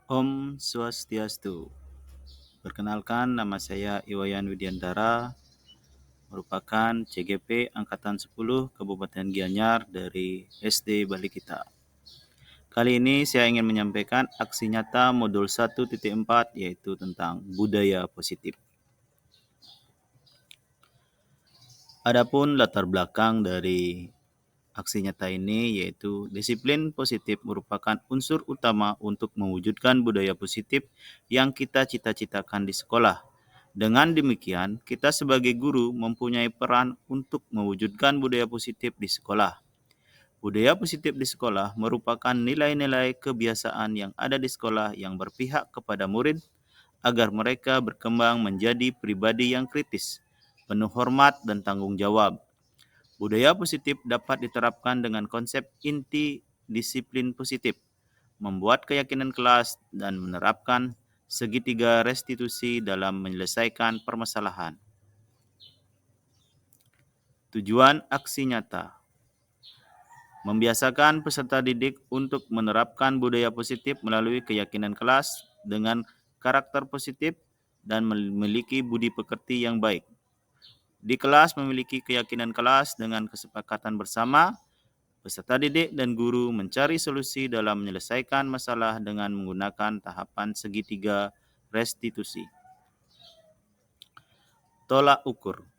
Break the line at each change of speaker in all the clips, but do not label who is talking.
Om Swastiastu. Perkenalkan, nama saya Iwayan Widiantara, merupakan CGP Angkatan 10 Kabupaten Gianyar dari SD Balikita. Kali ini saya ingin menyampaikan aksi nyata modul 1.4 yaitu tentang budaya positif. Adapun latar belakang dari aksi nyata ini yaitu disiplin positif merupakan unsur utama untuk mewujudkan budaya positif yang kita cita-citakan di sekolah. Dengan demikian, kita sebagai guru mempunyai peran untuk mewujudkan budaya positif di sekolah. Budaya positif di sekolah merupakan nilai-nilai kebiasaan yang ada di sekolah yang berpihak kepada murid agar mereka berkembang menjadi pribadi yang kritis, penuh hormat dan tanggung jawab. Budaya positif dapat diterapkan dengan konsep inti disiplin positif, membuat keyakinan kelas, dan menerapkan segitiga restitusi dalam menyelesaikan permasalahan. Tujuan aksi nyata: membiasakan peserta didik untuk menerapkan budaya positif melalui keyakinan kelas dengan karakter positif dan memiliki budi pekerti yang baik. Di kelas memiliki keyakinan kelas dengan kesepakatan bersama, peserta didik dan guru mencari solusi dalam menyelesaikan masalah dengan menggunakan tahapan segitiga restitusi. Tolak ukur.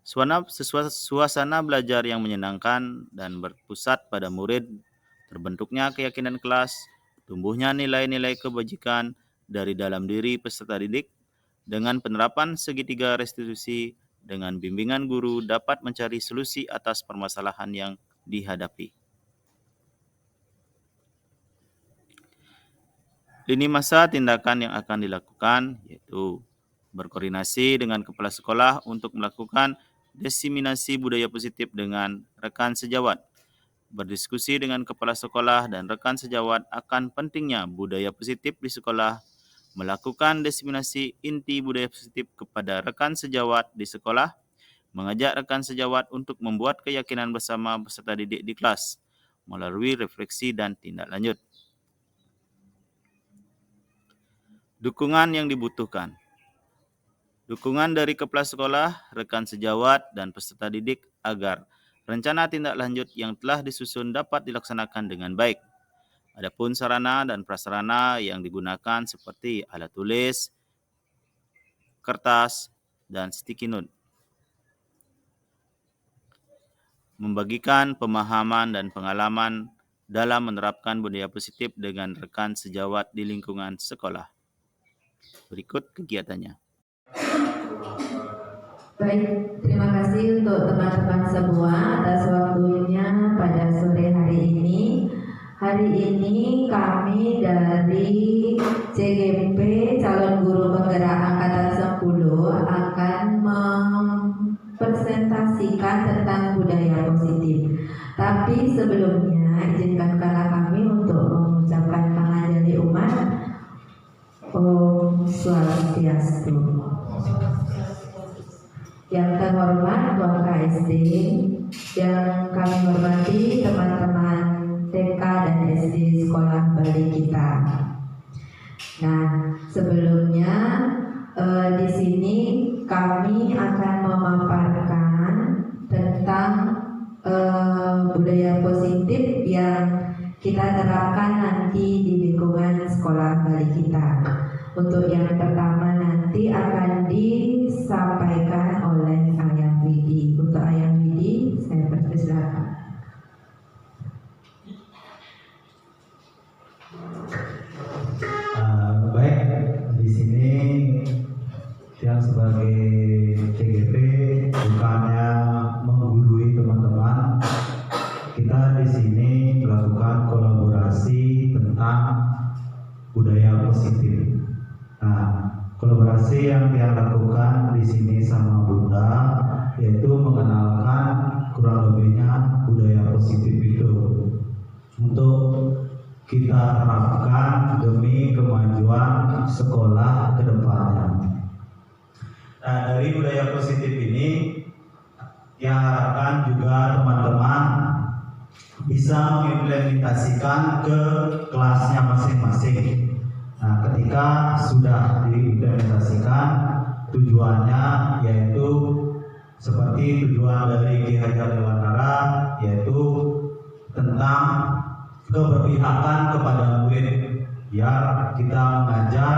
Suasana belajar yang menyenangkan dan berpusat pada murid, terbentuknya keyakinan kelas, tumbuhnya nilai-nilai kebajikan dari dalam diri peserta didik. Dengan penerapan segitiga restitusi, dengan bimbingan guru dapat mencari solusi atas permasalahan yang dihadapi. Lini masa tindakan yang akan dilakukan yaitu berkoordinasi dengan kepala sekolah untuk melakukan diseminasi budaya positif dengan rekan sejawat, berdiskusi dengan kepala sekolah dan rekan sejawat akan pentingnya budaya positif di sekolah, melakukan diseminasi inti budaya positif kepada rekan sejawat di sekolah, mengajak rekan sejawat untuk membuat keyakinan bersama peserta didik di kelas melalui refleksi dan tindak lanjut. Dukungan yang dibutuhkan. Dukungan dari kepala sekolah, rekan sejawat, dan peserta didik agar rencana tindak lanjut yang telah disusun dapat dilaksanakan dengan baik. Adapun sarana dan prasarana yang digunakan seperti alat tulis, kertas, dan sticky note. Membagikan pemahaman dan pengalaman dalam menerapkan budaya positif dengan rekan sejawat di lingkungan sekolah. Berikut kegiatannya.
Baik, terima kasih untuk teman-teman semua atas waktunya pada sore hari ini. Hari ini kami dari CGP Calon Guru Penggerak Angkatan 10 akan mempresentasikan tentang budaya positif. Tapi sebelumnya izinkanlah kami untuk mengucapkan Panganjali umat. Om Swastiastu. Yang terhormat Tuan KSD, yang kami hormati teman-teman TK dan SD Sekolah Balikita. Nah, sebelumnya di sini kami akan memaparkan tentang budaya positif yang kita terapkan nanti di lingkungan sekolah Balikita. Untuk yang pertama nanti akan disampaikan oleh Ayang Widi. Untuk Ayang Widi, saya persilakan.
Baik, di sini yang sebagai CGP bukannya menggurui teman-teman. Kita di sini melakukan kolaborasi tentang budaya positif. Nah, kolaborasi yang dia lakukan di sini sama Bunda yaitu mengenalkan kurang lebihnya budaya positif itu untuk kita terapkan demi kemajuan sekolah ke depannya. Nah, dari budaya positif ini yang harapkan juga teman-teman bisa mengimplementasikan ke kelasnya masing-masing. ketika sudah diimplementasikan tujuannya yaitu seperti tujuan dari Ki Hajar Dewantara, yaitu tentang keberpihakan kepada murid, biar kita mengajar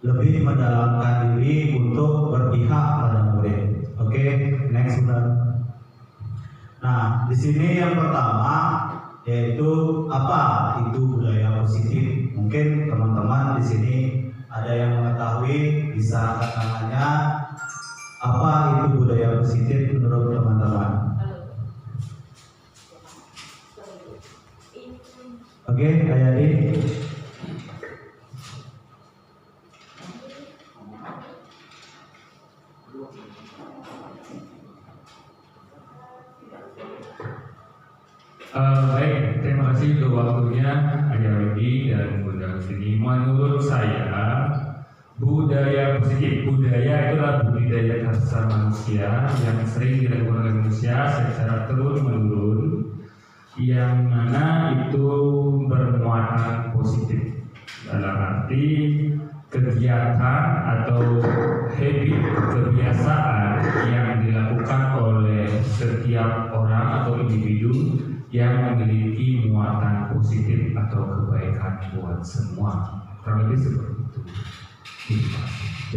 lebih mendalamkan diri untuk berpihak pada murid. Oke, next Bunda. Nah, di sini yang pertama yaitu apa itu budaya positif. Mungkin teman-teman di sini ada yang mengetahui, bisa angkat tangannya. Apa itu budaya positif menurut teman-teman? Oke, Ayadi.
Baik, terima kasih untuk waktunya Ayah Wedi dan Bunda Sini. Menurut saya, budaya positif, budaya itulah budidaya kasar manusia yang sering dilakukan oleh manusia secara turun-menurun, yang mana itu bermuatan positif dalam arti kegiatan atau habit, kebiasaan yang dilakukan oleh setiap orang atau individu yang memiliki muatan positif atau kebaikan buat semua. Kurang lebih seperti itu.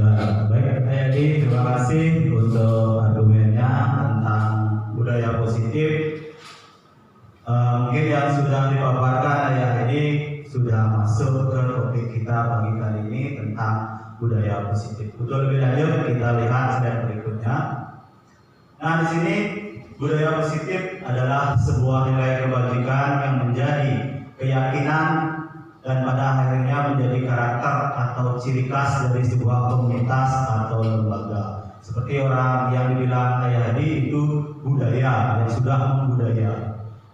Ya, baik, Ayadi, terima kasih untuk argumennya tentang budaya positif. Mungkin yang sudah dipaparkan Ayadi sudah masuk ke topik kita pagi kali ini tentang budaya positif. Untuk lebih lanjut kita lihat slide berikutnya. Nah, di sini budaya positif adalah sebuah nilai kebajikan yang menjadi keyakinan dan pada akhirnya menjadi karakter atau ciri khas dari sebuah komunitas atau lembaga. Seperti orang yang dibilang Ayadi itu budaya yang sudah membudaya.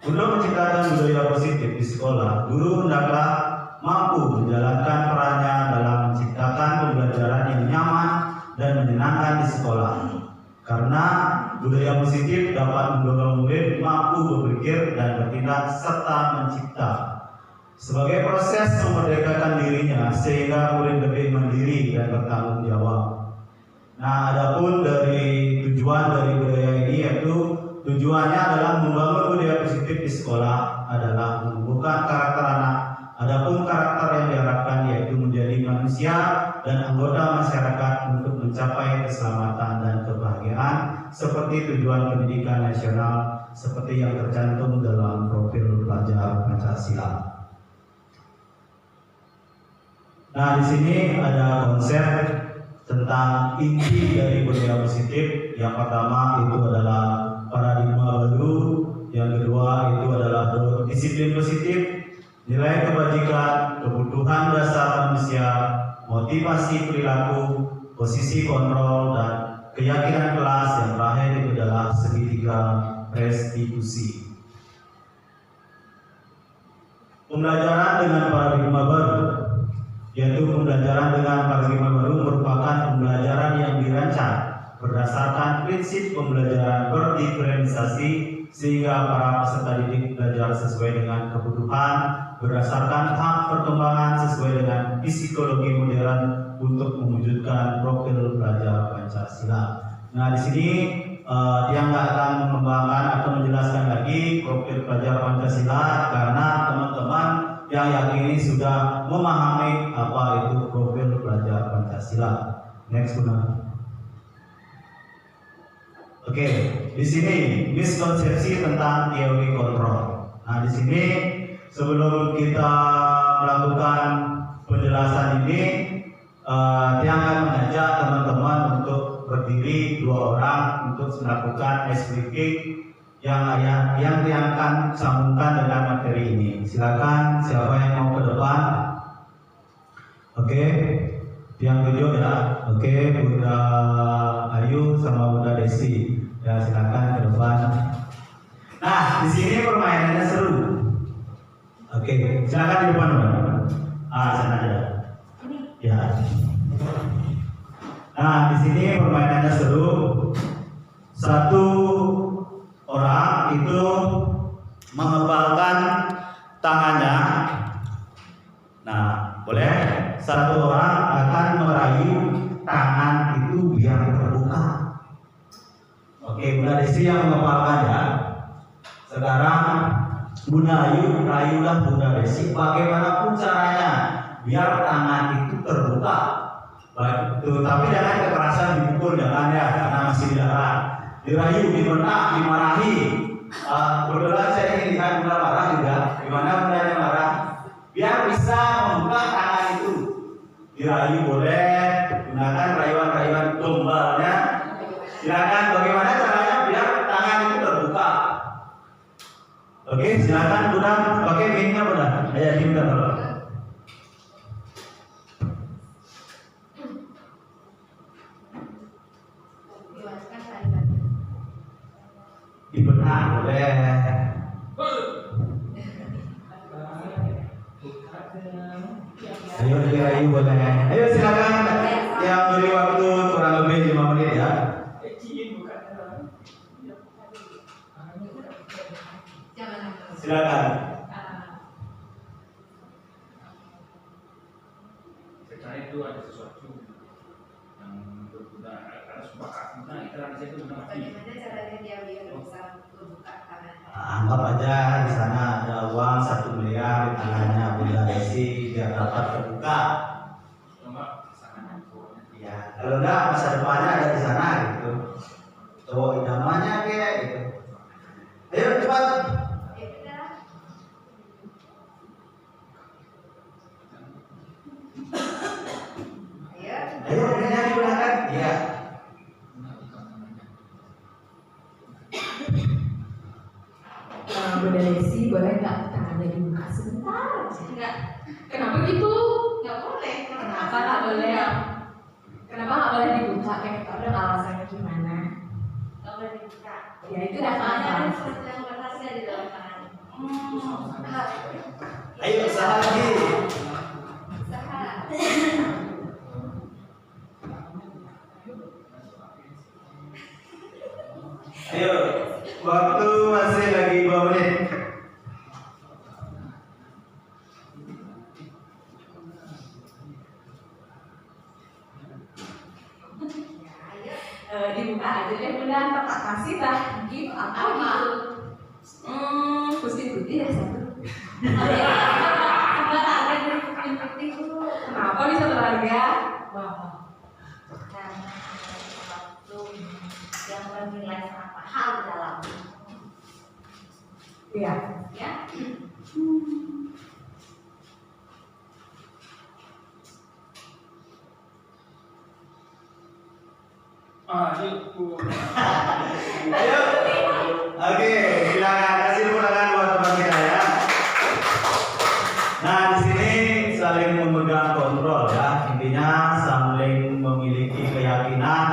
Untuk menciptakan budaya positif di sekolah, guru hendaklah mampu menjalankan perannya dalam menciptakan pembelajaran yang nyaman dan menyenangkan di sekolah. Karena budaya positif dapat mendorong murid mampu berpikir dan bertindak serta mencipta. Sebagai proses memerdekakan dirinya sehingga murid lebih mandiri dan bertanggung jawab. Nah, adapun dari tujuan dari budaya ini yaitu tujuannya adalah membangun budaya positif di sekolah adalah menumbuhkan karakter anak. Adapun karakter yang diharapkan yaitu menjadi manusia dan anggota masyarakat untuk mencapai keselamatan dan kebahagiaan seperti tujuan pendidikan nasional seperti yang tercantum dalam profil pelajar Pancasila. Nah, di sini ada konsep tentang inti dari budaya positif. Yang pertama itu adalah paradigma baru, yang kedua itu adalah disiplin positif, nilai kebajikan, kebutuhan dasar manusia, motivasi perilaku, posisi kontrol, dan keyakinan kelas. Yang terakhir itu adalah segitiga restitusi. Pembelajaran dengan paradigma baru, yaitu pembelajaran dengan paradigma baru merupakan pembelajaran yang dirancang berdasarkan prinsip pembelajaran berdiferensiasi sehingga para peserta didik belajar sesuai dengan kebutuhan berdasarkan tahap perkembangan sesuai dengan psikologi modern untuk mewujudkan profil pelajar Pancasila. Nah, di sini dia nggak akan mengembangkan atau menjelaskan lagi profil pelajar Pancasila karena teman-teman yang yakini sudah memahami apa itu profil pelajar Pancasila. Next, Bunda. Oke, di sini miskonsepsi tentang teori kontrol. Nah, di sini sebelum kita melakukan penjelasan ini, dia akan mengajak teman-teman untuk berdiri 2 orang untuk melakukan ice breaking yang dia akan sambungkan dengan materi ini. Silakan siapa yang mau ke depan. Oke, yang 7 ya. Oke, Bunda Ayu sama Bunda Desi. Ya, silakan ke depan. Nah, di sini permainannya seru. Oke, silakan di depan, Bunda. Sana aja. Ya. Nah, di sini permainannya seru. Satu orang itu mengepalkan tangannya. Nah, boleh satu orang akan merayu tangan itu biar terbuka. Oke, Bunda Desi yang mengepalkan ya. Sekarang Bunda Ayu, rayulah Bunda Desi bagaimanapun caranya biar tangan itu terbuka. Baik itu, tapi jangan kekerasan, dipukul jangan ya, karena masih dilarang. Dirayu, dibentak, dimarahi. Kebetulan saya ingin lihat Bunda marah juga. Gimana Bunda marah? Biar bisa membuka tangan itu. Dirayu boleh, gunakan rayuan-rayuan gombalnya. Silakan, bagaimana caranya biar tangan itu terbuka. Oke, silakan Bunda pakai mic-nya Bunda. Ayo Bunda tolong. Dibentak boleh. Ayo dirayu boleh. Ayo silakan. Yang beri waktu kurang lebih 5 menit ya. Silakan.
Secara itu ada sesuatu yang berguna karena sepakat. Nah, iklan itu benar.
Bagaimana caranya dia bisa membuka tangan?
Anggap aja di sana ada uang 1 miliar di tangannya Bunda Desi biar dapat terbuka. Ya, kalau enggak masa depannya ada di sana gitu. Cowok idamannya kayak gitu. Ayo cepat. Ayo berinya digunakan. Iya.
Bunda Desi boleh nggak tangannya dibuka sebentar aja?
Enggak,
Kenapa gitu?
enggak boleh.
Kenapa nggak boleh? Kenapa nggak boleh dibuka? Kayak ada alasannya gimana?
Enggak boleh dibuka.
Ya itu udah
Soalnya ada
apa?
sesuatu yang berhasil di dalam tangan.
Ayo usaha lagi.
Usaha.
Ayo, waktu masih lagi 2 menit.
Dibuka aja deh Bunda, tak kasih dah gift apa gitu. Putih putih ya satu.
Enggak ada dari putih dulu.
Kenapa bisa berharga? Wah.
Karena sesuatu yang bernilai sangat mahal di dalam.
Iya.
Ya.
Ayo. Oke, silakan kasih tepuk tangan buat teman kita ya. Nah, di sini saling memegang kontrol ya. Intinya saling memiliki keyakinan.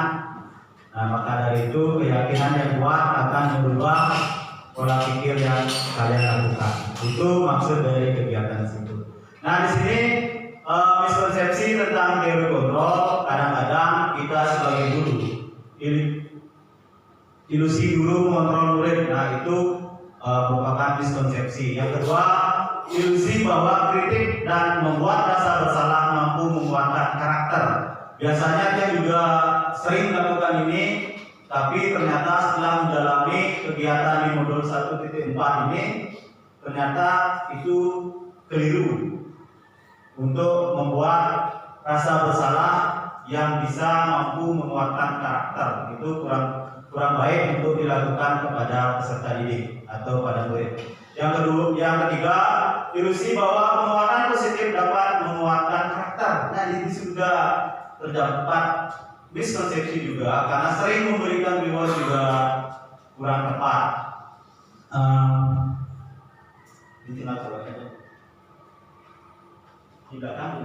Nah, maka dari itu keyakinan yang kuat akan merubah pola pikir yang kalian lakukan. Itu maksud dari kegiatan situ. Nah, di sini miskonsepsi tentang teori kontrol kadang-kadang kita sebagai guru ilusi guru mengontrol murid. Nah, itu merupakan miskonsepsi. Yang kedua, ilusi bahwa kritik dan membuat rasa bersalah mampu menguatkan karakter. Biasanya dia juga sering melakukan ini, tapi ternyata setelah mendalami kegiatan di modul 1.4 ini, ternyata itu keliru untuk membuat rasa bersalah yang bisa mampu menguatkan karakter. Itu kurang baik untuk dilakukan kepada peserta didik atau pada murid. Yang ketiga, ilusi bahwa penguatan positif dapat menguatkan karakter. Nah, ini sudah terdapat miskonsepsi juga karena sering memberikan reward juga kurang tepat. Di tengah coba aja. Di belakang.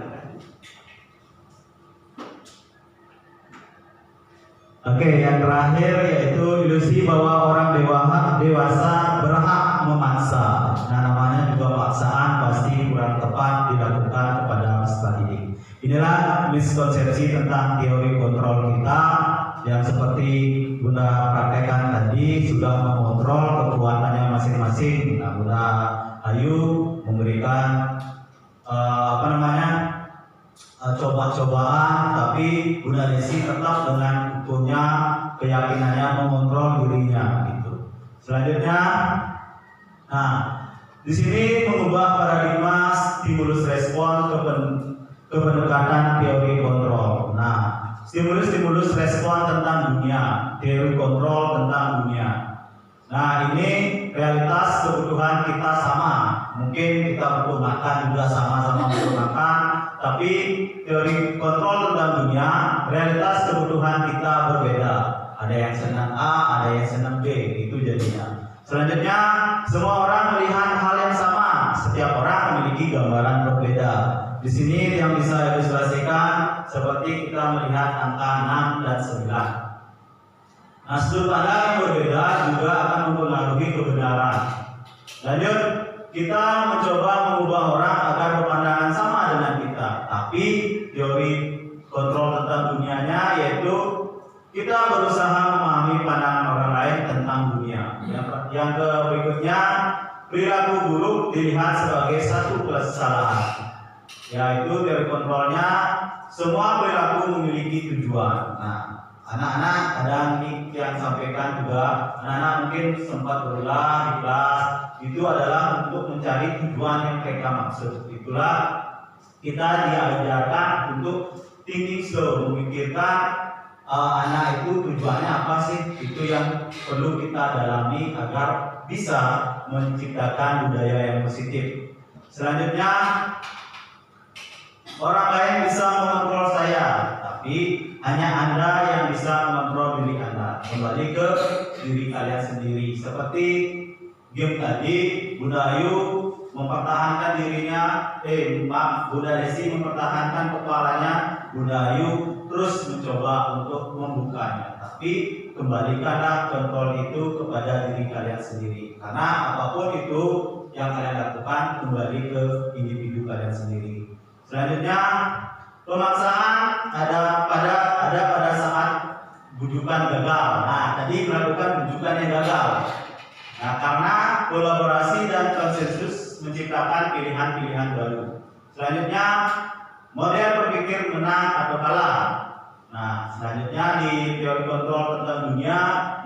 Oke, yang terakhir yaitu ilusi bahwa orang dewasa berhak memaksa. Nah, namanya juga paksaan pasti kurang tepat dilakukan kepada peserta didik. Inilah miskonsepsi tentang teori kontrol kita yang seperti Bunda praktekkan tadi sudah mengontrol kekuatannya masing-masing. Nah, Bunda Ayu memberikan coba-cobaan, tapi Bunda Desi tetap dengan punya keyakinannya mengontrol dirinya gitu. Selanjutnya, nah di sini mengubah paradigma stimulus respon ke pendekatan teori kontrol. Nah, stimulus respon tentang dunia, teori kontrol tentang dunia. Nah, ini realitas kebutuhan kita sama. Mungkin kita butuh makan juga sama-sama butuh makan, tapi teori kontrol tentang dunia, realitas kebutuhan kita berbeda. Ada yang senang A, ada yang senang B, itu jadinya. Selanjutnya, semua orang melihat hal yang sama. Setiap orang memiliki gambaran berbeda. Di sini yang bisa ilustrasikan seperti kita melihat angka 6 dan 9. Nah, sudut pandang yang berbeda juga akan mempengaruhi kebenaran. Lanjut, kita mencoba mengubah orang agar berpandangan sama dengan kita. Tapi teori kontrol tentang dunianya yaitu kita berusaha memahami pandangan orang lain tentang dunia. Yang berikutnya, perilaku buruk dilihat sebagai satu kesalahan. Yaitu teori kontrolnya, semua perilaku memiliki tujuan. Nah, anak-anak ada yang sampaikan juga, anak-anak mungkin sempat berulang di kelas, itu adalah untuk mencari tujuan yang mereka maksud. Itulah kita diajarkan untuk thinking slow, memikirkan anak itu tujuannya apa sih, itu yang perlu kita dalami agar bisa menciptakan budaya yang positif. Selanjutnya, orang lain bisa mengontrol saya, tapi hanya Anda yang bisa mengontrol diri Anda. Kembali ke diri kalian sendiri. Seperti game tadi, Bunda Ayu mempertahankan dirinya, Bunda Desi mempertahankan kepalanya, Bunda Ayu terus mencoba untuk membukanya. Tapi kembalikanlah kontrol itu kepada diri kalian sendiri. Karena apapun itu yang kalian lakukan kembali ke individu kalian sendiri. Selanjutnya, pemaksaan ada pada saat bujukan gagal. Nah, tadi melakukan bujukan yang gagal. Nah, karena kolaborasi dan konsensus menciptakan pilihan-pilihan baru. Selanjutnya, model berpikir menang atau kalah. Nah, selanjutnya di teori kontrol tentang dunia,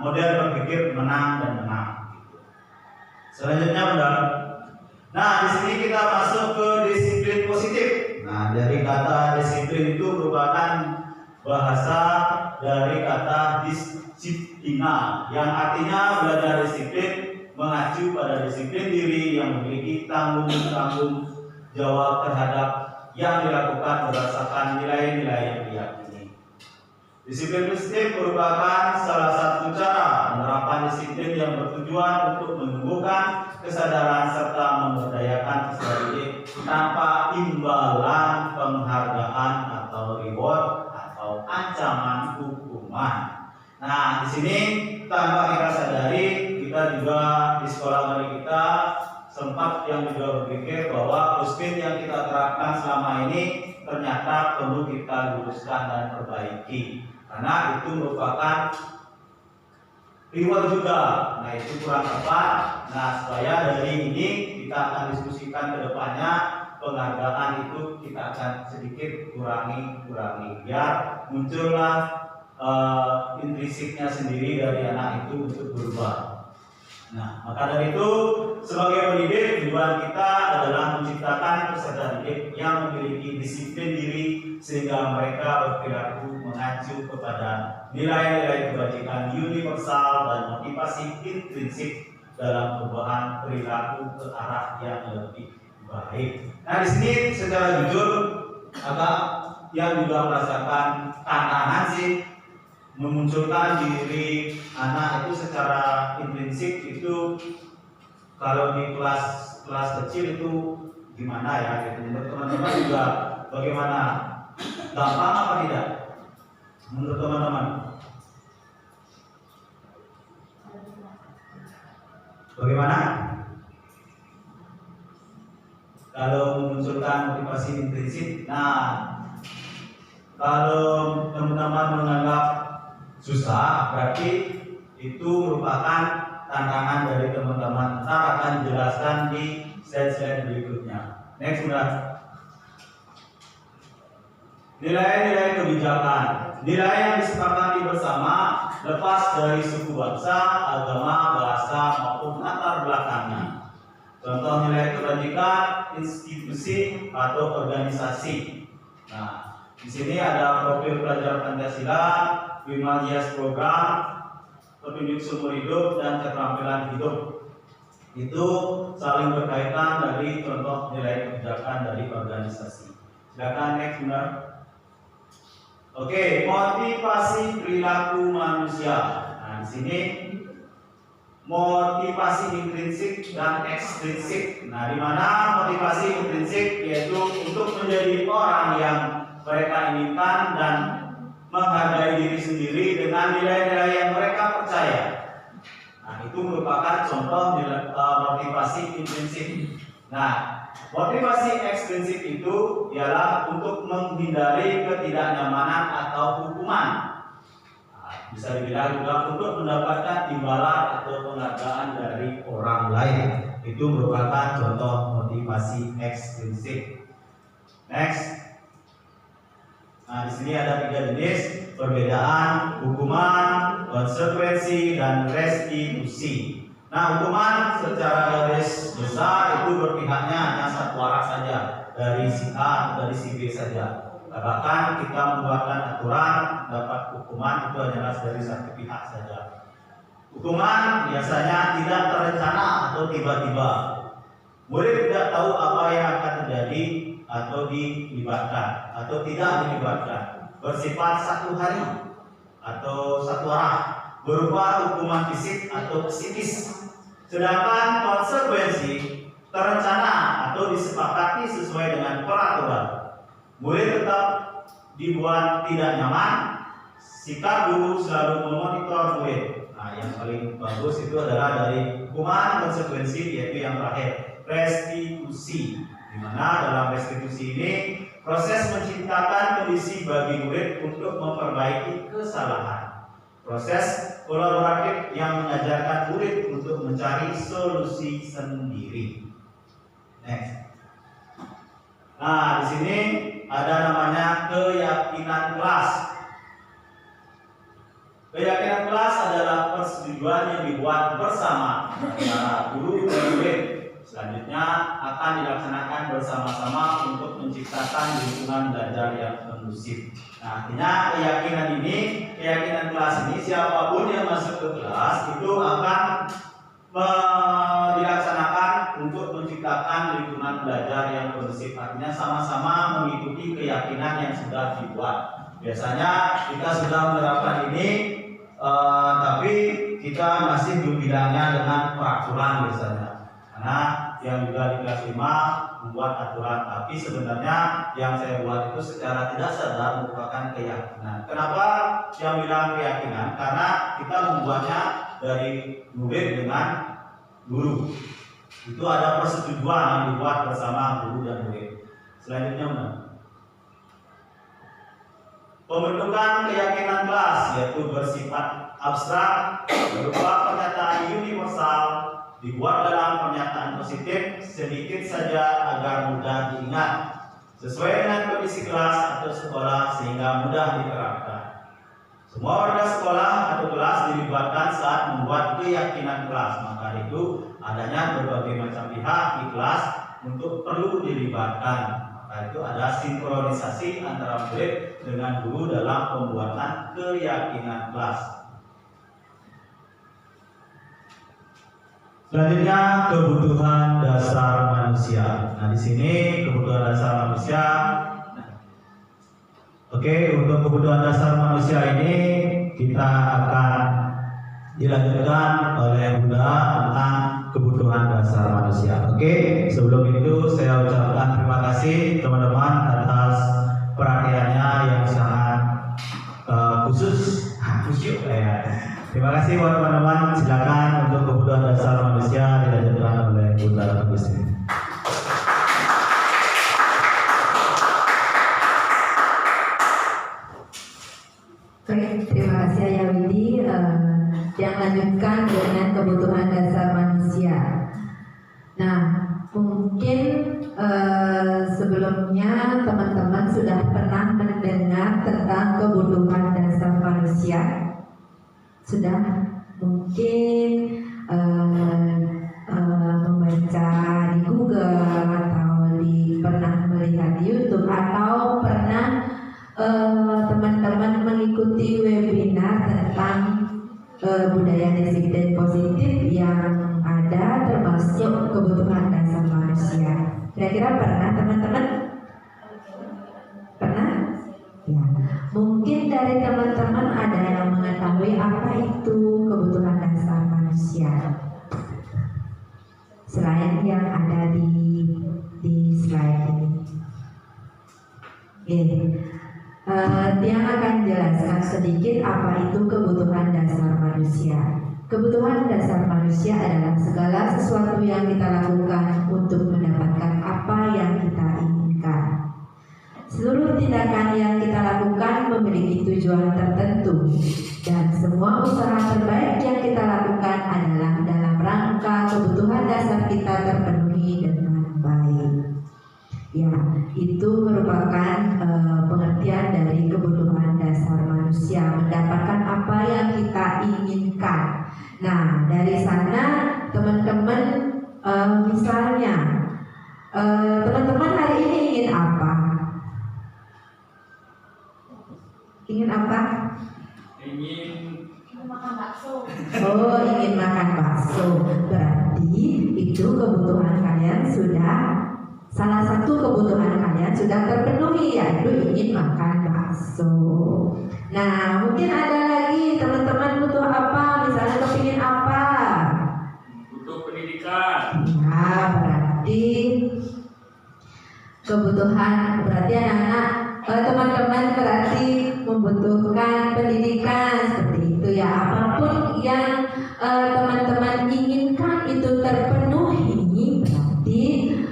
model berpikir menang dan menang. Selanjutnya, Bunda. Nah, di sini kita masuk ke disiplin positif. Nah, dari kata disiplin itu merupakan bahasa dari kata disiplina, yang artinya belajar disiplin mengacu pada disiplin diri yang memiliki tanggung jawab terhadap yang dilakukan berdasarkan nilai-nilai yang diyakini. Disiplin positif merupakan salah satu cara menerapkan disiplin yang bertujuan untuk menumbuhkan kesadaran serta memberdayakan peserta didik tanpa imbalan penghargaan atau reward atau ancaman hukuman. Nah, di sini tanpa kita sadari, kita juga di sekolah mari kita sempat yang juga berpikir bahwa disiplin yang kita terapkan selama ini ternyata perlu kita luruskan dan perbaiki, karena itu merupakan reward juga. Nah, itu kurang tepat. Nah, supaya dari ini kita akan diskusikan ke depannya, penghargaan itu kita akan sedikit kurangi biar muncullah intrinsiknya sendiri dari anak itu untuk berubah. Nah, maka dari itu sebagai pendidik, tujuan kita adalah menciptakan peserta didik yang memiliki disiplin diri sehingga mereka berperilaku mengacu kepada nilai-nilai kebajikan universal dan motivasi intrinsik dalam perubahan perilaku ke arah yang lebih baik. Nah, di sini secara jujur agak yang juga merasakan tantangan sih, memunculkan diri anak itu secara intrinsik itu. Kalau di kelas kecil itu gimana ya gitu. Menurut teman-teman juga bagaimana? Gampang apa tidak? Menurut teman-teman? Bagaimana? Kalau memunculkan motivasi intrinsik, nah kalau teman-teman menganggap susah, berarti itu merupakan tantangan dari teman-teman. Ntar akan dijelaskan di slide-slide berikutnya. Next, Bunda. Nilai-nilai kebijakan, nilai yang disepakati bersama lepas dari suku bangsa, agama, bahasa maupun latar belakangnya. Contoh nilai kebajikan, institusi atau organisasi. Nah, di sini ada profil pelajar Pancasila, 5 years program, petunjuk seumur hidup dan keterampilan hidup. Itu saling berkaitan dari contoh nilai kebijakan dari organisasi. Silakan next, Bunda. Oke, motivasi perilaku manusia. Nah, di sini motivasi intrinsik dan ekstrinsik. Nah, di mana motivasi intrinsik yaitu untuk menjadi orang yang mereka inginkan dan menghargai diri sendiri dengan nilai-nilai yang mereka percaya. Nah, itu merupakan contoh motivasi intrinsik. Nah, motivasi ekstrinsik itu ialah untuk menghindari ketidaknyamanan atau hukuman. Nah, bisa dibilang juga untuk mendapatkan imbalan atau penghargaan dari orang lain. Itu merupakan contoh motivasi ekstrinsik. Next. Nah, di sini ada 3 jenis: perbedaan, hukuman, konsekuensi, dan restitusi. Nah, hukuman secara garis besar itu berpihaknya hanya satu arah saja, dari si A atau dari si B saja. Bahkan kita membuatkan aturan dapat hukuman itu hanyalah dari satu pihak saja. Hukuman biasanya tidak terencana atau tiba-tiba. Murid tidak tahu apa yang akan terjadi atau dilibatkan atau tidak dilibatkan. Bersifat satu hari atau satu arah, berupa hukuman fisik atau psikis. Sedangkan konsekuensi terencana atau disepakati sesuai dengan peraturan. Murid tetap dibuat tidak nyaman. Sikap guru selalu memonitor murid. Nah, yang paling bagus itu adalah dari hukuman konsekuensi, yaitu yang terakhir, restitusi. Di mana dalam restitusi ini proses menciptakan kondisi bagi murid untuk memperbaiki kesalahan. Proses kolaboratif yang mengajarkan murid untuk mencari solusi sendiri. Next. Nah, di sini ada namanya keyakinan kelas. Keyakinan kelas adalah persetujuan yang dibuat bersama antara guru dan murid. Selanjutnya akan dilaksanakan bersama-sama untuk menciptakan lingkungan belajar yang kondusif. Nah, artinya keyakinan kelas ini, siapapun yang masuk ke kelas itu akan dilaksanakan untuk menciptakan lingkungan belajar yang kondusif. Artinya sama-sama mengikuti keyakinan yang sudah dibuat. Biasanya kita sudah menerapkan ini, tapi kita masih belum bilangnya dengan peraturan biasanya. Karena yang juga di kelas 5 membuat aturan, tapi sebenarnya yang saya buat itu secara tidak sadar merupakan keyakinan. Kenapa yang bilang keyakinan? Karena kita membuatnya dari murid dengan guru. Itu ada persetujuan yang dibuat bersama guru dan murid. Selanjutnya, pembentukan keyakinan kelas yaitu bersifat abstrak, berupa pernyataan universal, dibuat dalam pernyataan positif sedikit saja agar mudah diingat, sesuai dengan kondisi kelas atau sekolah sehingga mudah diterapkan. Semua warga sekolah atau kelas dilibatkan saat membuat keyakinan kelas. Maka itu adanya berbagai macam pihak di kelas untuk perlu dilibatkan. Maka itu ada sinkronisasi antara murid dengan guru dalam pembuatan keyakinan kelas. Selanjutnya, kebutuhan dasar manusia. Nah, di sini kebutuhan dasar manusia. Oke, untuk kebutuhan dasar manusia ini kita akan dilanjutkan oleh Bunda tentang kebutuhan dasar manusia. Oke, sebelum itu saya ucapkan terima kasih teman-teman atas perhatiannya yang sangat khusus. Terima kasih buat teman-teman. Silakan untuk kebutuhan dasar manusia dilanjutkan oleh Bunda Agustin.
Baik, terima kasih Ayah Widi. Yang lanjutkan dengan kebutuhan dasar manusia. Nah, mungkin sebelum sebelumnya teman-teman sudah pernah mendengar tentang kebutuhan dasar manusia? Sudah mungkin membaca di Google atau pernah melihat di YouTube atau pernah teman-teman mengikuti webinar tentang budaya disiplin positif yang ada termasuk kebutuhan dasar manusia. Kira-kira pernah teman-teman? Pernah? Ya. Mungkin dari teman-teman ada yang mengetahui apa itu kebutuhan dasar manusia selain yang ada di slide ini. Dia akan jelaskan sedikit apa itu kebutuhan dasar manusia. Kebutuhan dasar manusia adalah segala sesuatu yang kita lakukan untuk mendapatkan apa yang kita inginkan. Seluruh tindakan yang kita lakukan memiliki tujuan tertentu, dan semua usaha terbaik yang kita lakukan adalah dalam rangka kebutuhan dasar kita terpenuhi dengan baik. Ya, itu merupakan pengertian dari kebutuhan dasar manusia, mendapatkan apa yang kita inginkan. Nah, dari sana teman-teman misalnya teman-teman hari ini ingin apa? Ingin apa?
Ingin
makan bakso.
Oh, ingin makan bakso. Berarti itu kebutuhan kalian sudah, salah satu kebutuhan kalian sudah terpenuhi, yaitu ingin makan bakso. Nah, mungkin ada lagi teman-teman butuh apa? Misalnya kepingin apa?
butuh pendidikan.
Ya, berarti kebutuhan, berarti anak-anak teman-teman berarti membutuhkan pendidikan seperti itu ya. Apapun yang teman-teman inginkan itu terpenuhi, berarti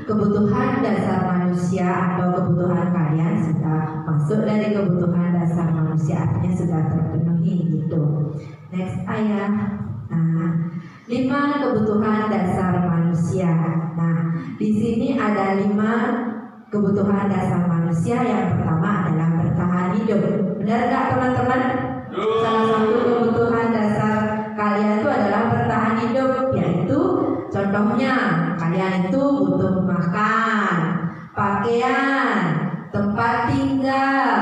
kebutuhan dasar manusia atau kebutuhan kalian sudah masuk dari kebutuhan dasar manusia, artinya sudah terpenuhi gitu. Next ayat. Nah, 5 kebutuhan dasar manusia. Nah, di sini ada 5 kebutuhan dasar manusia. Yang pertama adalah bertahan hidup. Benar nggak teman-teman? Salah satu kebutuhan dasar kalian itu adalah bertahan hidup, yaitu contohnya kalian itu butuh makan, pakaian, tempat tinggal,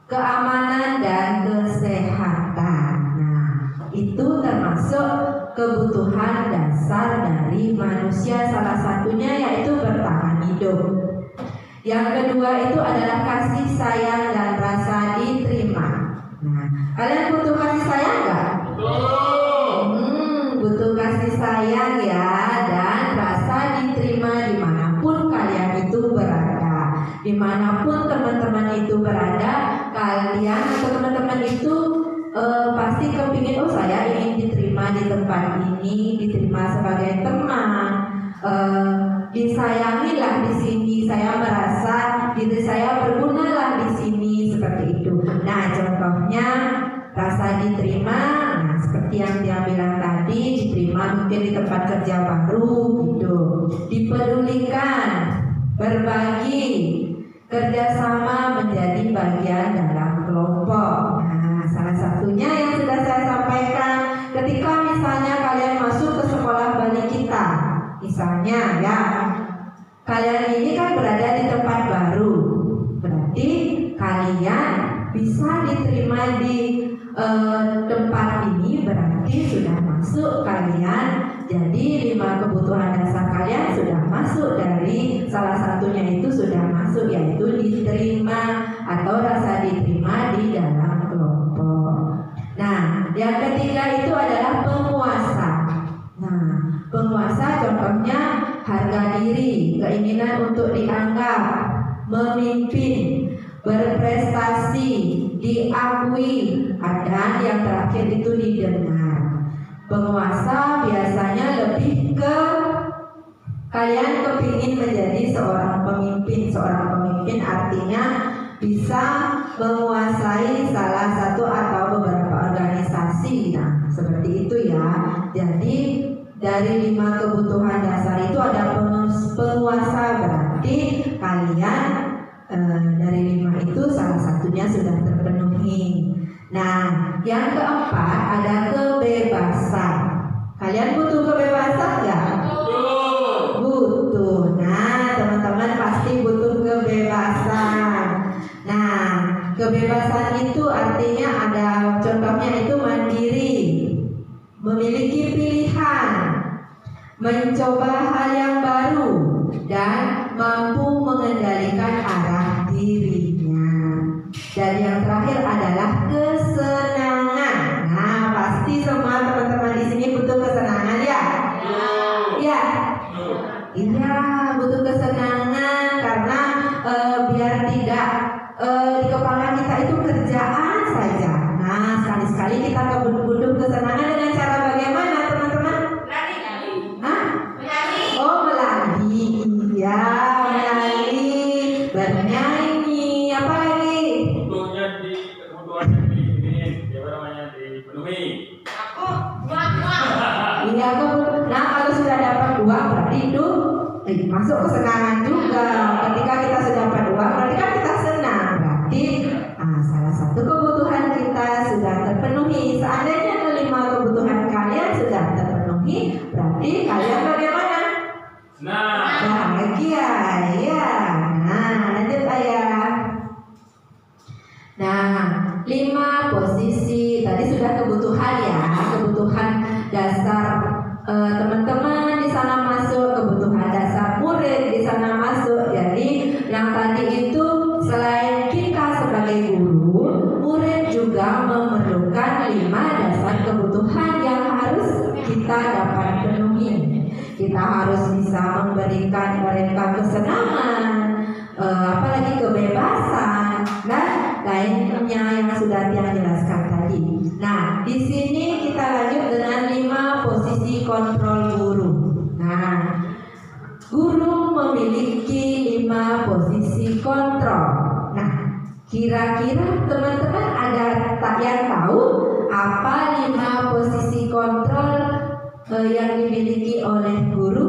keamanan dan kesehatan. Nah, itu termasuk kebutuhan dasar dari manusia. Salah satunya yaitu bertahan hidup. Yang kedua itu adalah kasih sayang dan rasa diterima. Nah, kalian butuh kasih sayang nggak? Butuh kasih sayang ya, dan rasa diterima dimanapun kalian itu berada. Dimanapun teman-teman itu berada, kalian atau teman-teman itu pasti kepingin, oh saya ingin diterima di tempat ini, diterima sebagai teman, disayangilah di sini, saya merasa diri saya berguna lah di sini, seperti itu. Nah, contohnya rasa diterima, nah seperti yang dia bilang tadi, diterima mungkin di tempat kerja baru gitu, dipedulikan, berbagi, kerjasama, menjadi bagian dalam kelompok. Nah, salah satunya yang sudah saya sampaikan ketika misalnya kalian masuk ke sekolah Bali kita, misalnya ya, kalian ini kan berada di tempat baru, berarti kalian bisa diterima di tempat ini, berarti sudah masuk kalian. Jadi 5 kebutuhan dasar kalian sudah masuk, dari salah satunya itu sudah masuk, yaitu diterima atau rasa diterima di dalam kelompok. Nah, yang ketiga itu adalah penguasa. Nah, penguasa contohnya harga diri, keinginan untuk dianggap, memimpin, berprestasi, diakui, dan yang terakhir itu didengar. Penguasa biasanya lebih ke kalian kepingin menjadi seorang pemimpin. Seorang pemimpin artinya bisa menguasai salah satu atau beberapa organisasi. Nah, seperti itu ya. Jadi dari 5 kebutuhan dasar itu ada penguasa, berarti berarti kalian dari 5 itu salah satunya sudah terpenuhi. Nah, yang keempat ada kebebasan. Kalian butuh kebebasan nggak? Butuh. Nah, teman-teman pasti butuh kebebasan. Nah, kebebasan itu artinya ada contohnya itu mandiri, memiliki pilihan, mencoba hal yang baru, dan mampu mengendalikan arah dirinya. Dan yang terakhir adalah kesenangan. Nah, pasti semua teman-teman di sini butuh kesenangan ya? Ya. Iya, butuh kesenangan karena biar tidak di kepala kita itu kerjaan saja. Nah, sekali-sekali kita butuh kesenangan dengan cara bagaimana, teman-teman? Hah? Oh, melari. Iya, melari, bernyanyi, apa lagi?
Kebutuhannya di ini, apa namanya, dipenuhi.
Iya, nah kalau sudah dapat uang berarti itu masuk kesenangan juga. Ketika kita sudah dapat uang berarti kan kita senang. Berarti salah satu kebutuhan kita sudah terpenuhi. Seandainya kelima kebutuhan kalian sudah terpenuhi, berarti kalian bagaimana? Bahagia, ya. Nah, lanjut ayah. Nah, 5 posisi tadi sudah kebutuhan ya, kebutuhan dasar teman-teman di sana masuk, kebutuhan dasar murid di sana masuk. Jadi yang tadi itu selain kita sebagai guru, murid juga memerlukan 5 dasar kebutuhan yang harus kita dapat penuhi. Kita harus bisa memberikan mereka kesenangan, apalagi kebebasan dan lainnya yang sudah Tia jelaskan tadi. Nah, di sini kita lanjut dengan 5 posisi kontrol guru. Nah, guru memiliki 5 posisi kontrol. Nah, kira-kira teman-teman ada yang tahu apa 5 posisi kontrol yang dimiliki oleh guru?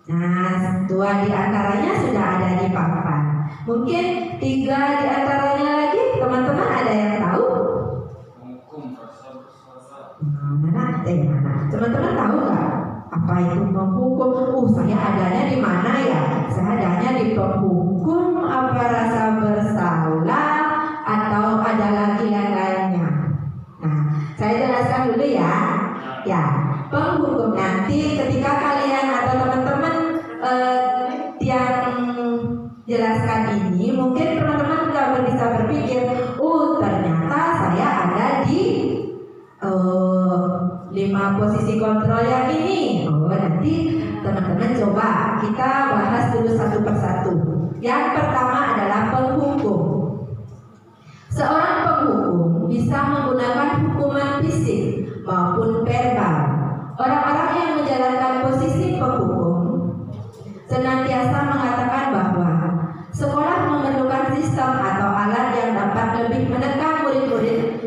Nah, 2 di antaranya sudah ada di papan. Mungkin 3 di antaranya lagi teman-teman ada yang tahu? Mana? Teman-teman tahu nggak apa itu menghukum? Saya adanya di mana ya? Saya adanya di penghukum, apa rasa bersalah, atau ada lagi yang lainnya? Nah, saya jelaskan dulu ya. Ya, penghukum nanti ketika kalian atau teman-teman yang jelaskan ini, mungkin teman-teman juga bisa berpikir, ternyata saya ada di 5 posisi kontrol yang ini. Nanti teman-teman coba kita bahas dulu satu persatu. Yang pertama adalah penghukum. Seorang penghukum bisa menggunakan hukuman fisik maupun verbal. Orang-orang yang menjalankan posisi penghukum senantiasa mengatakan bahwa sekolah memerlukan sistem atau alat yang dapat lebih menekan murid-murid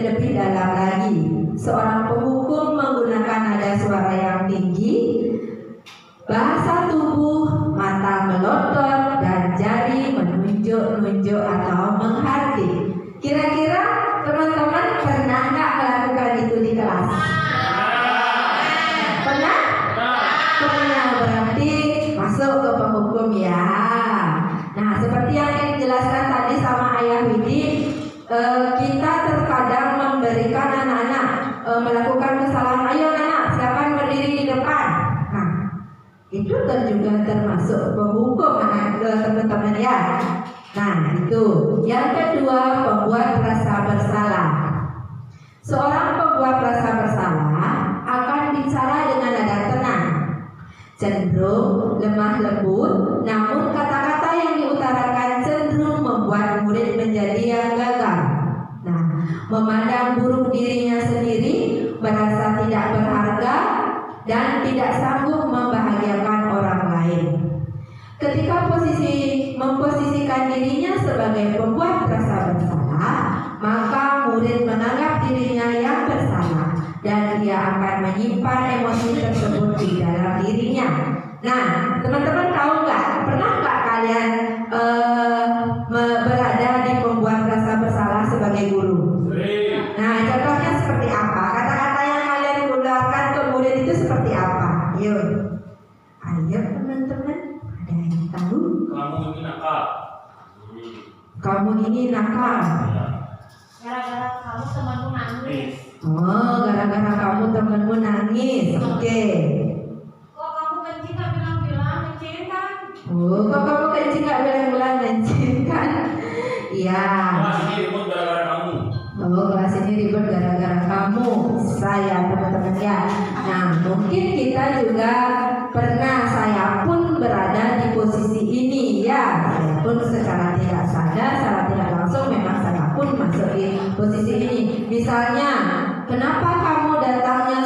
lebih dalam lagi. Seorang penghukum menggunakan nada suara yang tinggi, bahasa tubuh, mata melotot, dan jari menunjuk-nunjuk atau menghardik. Kira-kira teman-teman pernah nggak melakukan itu di kelas? Pernah? Pernah, berarti masuk ke penghukum ya. Nah, seperti yang dijelaskan tadi sama Ayah Widi, kita terkadang memberikan anak-anak melakukan kesalahan. Ayo anak, silakan berdiri di depan. Nah, itu juga termasuk penghukum anak teman-teman ya. Nah, itu. Yang kedua, pembuat rasa bersalah. Seorang pembuat rasa bersalah akan bicara dengan nada tenang, cenderung lemah lembut, namun kata-kata yang diutarakan cenderung membuat murid menjadi yang gagal. Nah, memandang buruk dirinya sendiri, merasa tidak berharga, dan tidak sanggup membahagiakan orang lain. Ketika memposisikan dirinya sebagai pembuat rasa bersalah, maka murid menganggap dirinya yang bersalah dan dia akan menyimpan emosi tersebut di dalam dirinya. Nah, teman-teman tahu nggak? Pernah nggak kalian berada di pembuat rasa bersalah sebagai guru? Nah, contohnya seperti apa? Kata-kata yang kalian keluarkan ke murid itu seperti apa? Ayo teman-teman, ada yang tahu?
Kamu ini nakal.
Kamu ini nakal.
Gara-gara kamu temanmu nangis.
Oh, gara-gara kamu temanmu nangis. Oke.
Kok kamu kencing gak bilang-bilang, kencing kan?
Oh, kok kamu kencing gak bilang-bilang kencing kan? Iya.
Kelas ini ribut gara-gara kamu.
Oh, kelas ini ribet gara-gara kamu. Saya teman-teman ya. Nah, mungkin kita juga pernah, saya pun berada di posisi ini ya. Saya pun secara tidak sadar, secara tidak langsung memang saya pun masuk di posisi ini. Misalnya, kenapa kamu datangnya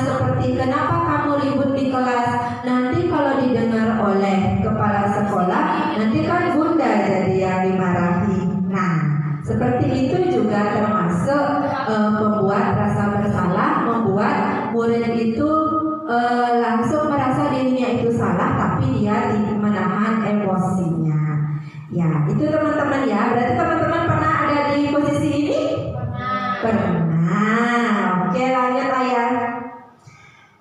kenapa kamu ribut di kelas? Nanti kalau didengar oleh kepala sekolah, nanti kan bunda jadi yang dimarahi. Nah, seperti itu juga termasuk membuat rasa bersalah, membuat murid itu langsung merasa dirinya itu salah, tapi dia menahan emosinya. Ya, itu teman-teman ya. Berarti teman-teman pernah ada di posisi ini? Pernah. Oke, lanjut ya.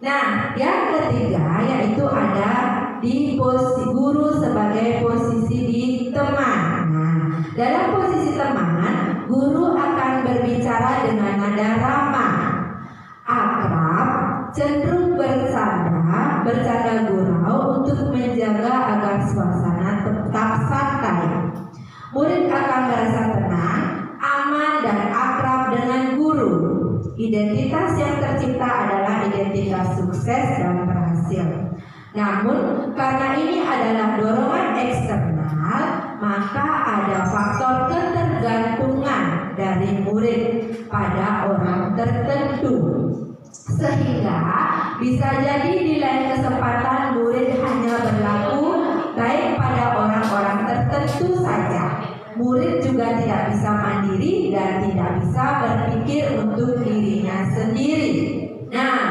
Nah, yang ketiga yaitu ada di posisi guru sebagai posisi di teman. Nah, dalam posisi teman, guru akan berbicara dengan nada ramah, akrab, cenderung bercanda gurau untuk menjaga agar suasana tetap santai. Murid akan merasa tenang, aman dan akrab dengan guru. Identitas yang tercipta adalah identitas sukses dan berhasil. Namun karena ini adalah dorongan eksternal, maka ada faktor ketergantungan dari murid pada orang tertentu, sehingga bisa jadi di lain kesempatan murid hanya berlaku baik pada orang-orang tertentu saja. Murid juga tidak bisa mandiri dan tidak bisa berpikir untuk dirinya sendiri. Nah,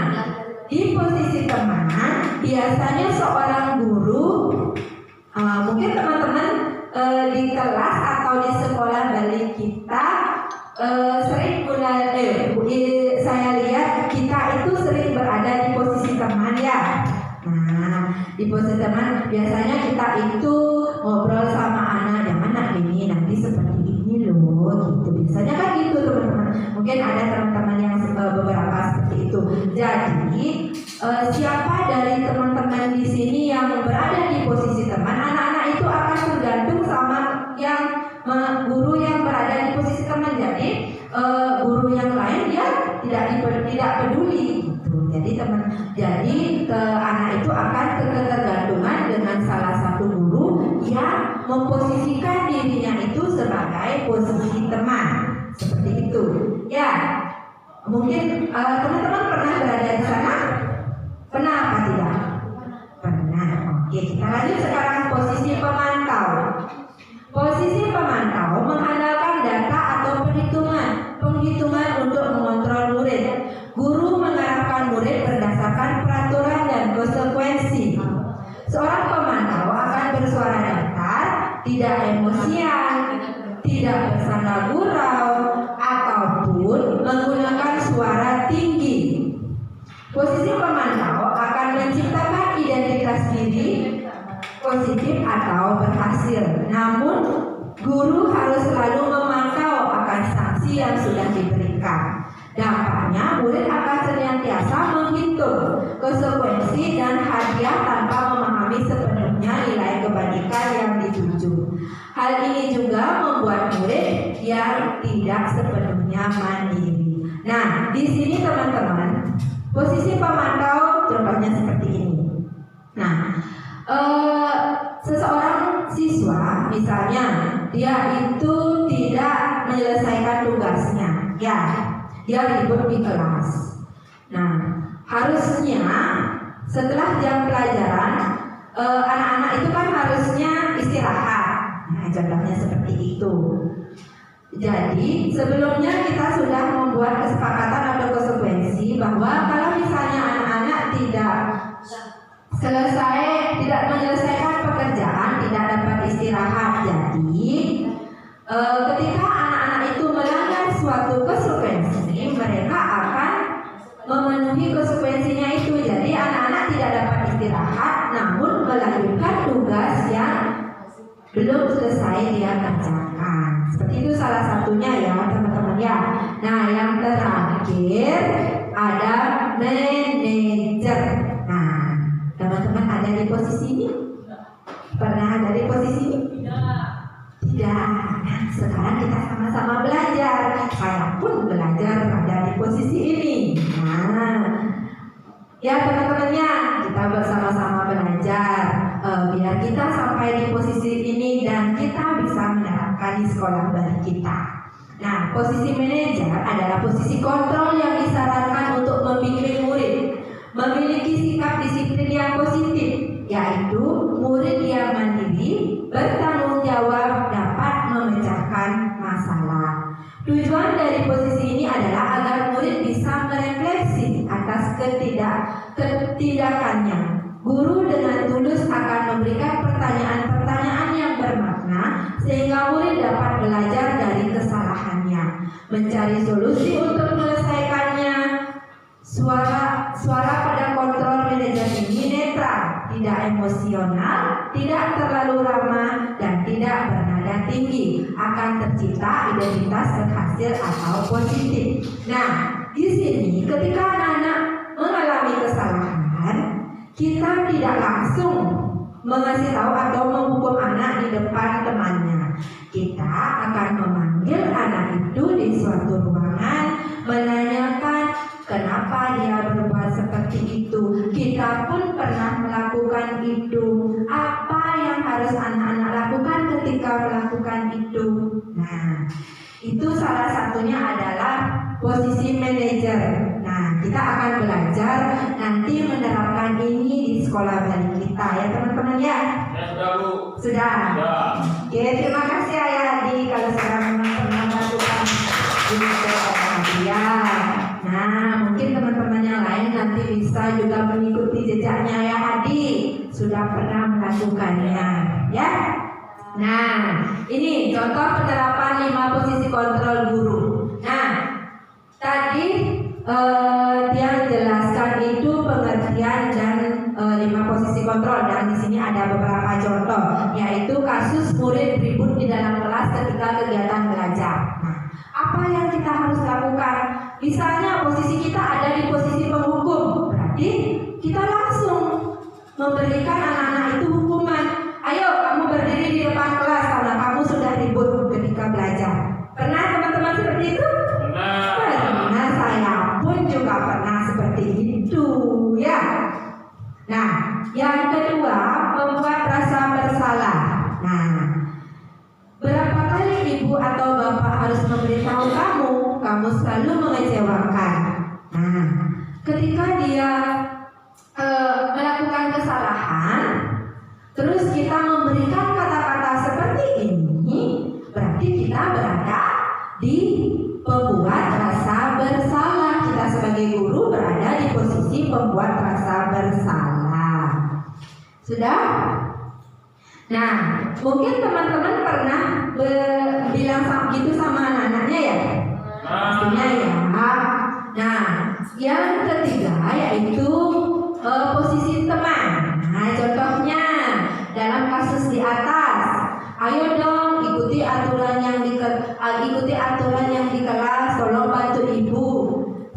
di posisi teman, biasanya seorang guru, mungkin teman-teman di kelas atau di sekolah balik kita sering saya lihat kita itu sering berada di posisi teman ya. Nah, di posisi teman biasanya kita itu ngobrol sama anak ini nanti seperti ini loh, gitu. Biasanya kan gitu teman-teman. Mungkin ada teman-teman yang beberapa seperti itu. Jadi siapa dari teman-teman di sini yang berada di posisi teman, anak-anak itu akan tergantung sama yang guru yang berada di posisi teman. Jadi guru yang lain dia tidak peduli gitu. Jadi anak itu akan ketergantungan dengan salah satu guru yang memposisikan dirinya itu sebagai posisi teman. Seperti itu. Ya. Mungkin teman-teman pernah berada di sana? Pernah apa tidak? Pernah. Oke, kita lanjut sekarang posisi pemantau. Posisi pemantau mengandalkan data atau penghitungan untuk mengontrol murid. Guru mengarahkan murid berdasarkan peraturan dan konsekuensi. Seorang pemantau akan bersuara datar, tidak emosian, tidak bersanda gurau, ataupun menggunakan suara tinggi. Posisi pemantau akan menciptakan identitas diri positif atau berhasil. Namun, guru harus selalu memantau akan sanksi yang sudah diberikan. Dampaknya, murid akan senantiasa menghitung konsekuensi dan hadiah tanpa memahami sepenuhnya nilai kebaikan yang dituju. Hal ini juga membuat murid yang tidak sepenuhnya mandiri. Nah, di sini teman-teman, posisi pemantau contohnya seperti ini. Nah, seseorang siswa misalnya dia itu tidak menyelesaikan tugasnya, ya, dia ribut di kelas. Nah, harusnya setelah jam pelajaran anak-anak itu kan harusnya istirahat. Nah, contohnya seperti itu. Jadi sebelumnya kita sudah membuat kesepakatan atau konsekuensi bahwa kalau misalnya anak-anak tidak selesai tidak menyelesaikan pekerjaan, tidak dapat istirahat. Jadi ketika anak-anak itu melanggar suatu konsekuensi, mereka akan memenuhi konsekuensinya itu. Jadi anak-anak tidak dapat istirahat, namun melanjutkan tugas yang belum selesai dia kerjakan. Seperti itu salah satunya ya teman-teman ya. Nah yang terakhir ada manajer. Nah teman-teman ada di posisi ini? Pernah ada di posisi ini? Tidak. Nah, sekarang kita sama-sama belajar. Saya pun belajar ada di posisi ini. Nah, ya teman-temannya, kita bersama-sama belajar biar kita sampai di posisi ini dan kita bisa menerapkan di sekolah baru kita. Nah, posisi manajer adalah posisi kontrol yang disarankan untuk membimbing murid memiliki sikap disiplin yang positif, yaitu murid yang mandiri, bertanggung jawab, dapat memecahkan masalah. Tujuan dari posisi ini adalah agar murid bisa merefleksi atas ketidakannya. Guru dengan tulus akan memberikan pertanyaan-pertanyaan yang bermakna sehingga murid dapat belajar dari kesalahannya, mencari solusi untuk menyelesaikannya. Suara pada kontrol manajer ini netral, tidak emosional, tidak terlalu ramah, dan tidak bernada tinggi. Akan tercipta identitas berhasil atau positif. Nah, di sini ketika anak-anak mengalami kesalahan, kita tidak langsung mengasih tahu atau menghukum anak di depan temannya. Kita akan memanggil anak itu di suatu ruangan, menanyakan kenapa dia berbuat seperti itu. Kita pun pernah melakukan itu. Apa yang harus anak-anak lakukan ketika melakukan itu? Nah, itu salah satunya adalah posisi manajer. Nah, kita akan belajar nanti menerapkan ini di sekolah balik kita ya teman-teman ya.
Ya sudah Bu.
Sudah. Oke, terima kasih Ayah Adi kalau sekarang pernah melakukan ini ya. Nah, mungkin teman-teman yang lain nanti bisa juga mengikuti jejaknya ya Adi, sudah pernah melakukannya, ya. Nah, ini contoh penerapan 5 posisi kontrol guru. Nah, tadi dia jelaskan itu pengertian dan 5 posisi kontrol, dan di sini ada beberapa contoh, yaitu kasus murid ribut di dalam kelas ketika kegiatan belajar. Nah, apa yang kita harus lakukan? Misalnya posisi kita ada di posisi penghukum, berarti kita langsung memberikan anak-anak itu hukuman. Ayo kamu berdiri di depan kelas karena kamu sudah ribut ketika belajar. Pernah teman-teman seperti itu? Pernah, saya pun juga pernah seperti itu ya. Nah, yang kedua, membuat rasa bersalah. Nah, berapa kali ibu atau bapak harus memberitahu kamu selalu mengecewakan. Nah, ketika dia melakukan kesalahan, terus kita memberikan kata-kata seperti ini, berarti kita berada di pembuat rasa bersalah. Kita sebagai guru berada di posisi pembuat rasa bersalah. Sudah? Nah, mungkin teman-teman pernah bilang gitu sama anak-anaknya ya? Pastinya ya. Nah, yang ketiga yaitu posisi teman. Nah, contohnya dalam kasus di atas, ayo dong ikuti aturan yang di kelas, tolong bantu ibu.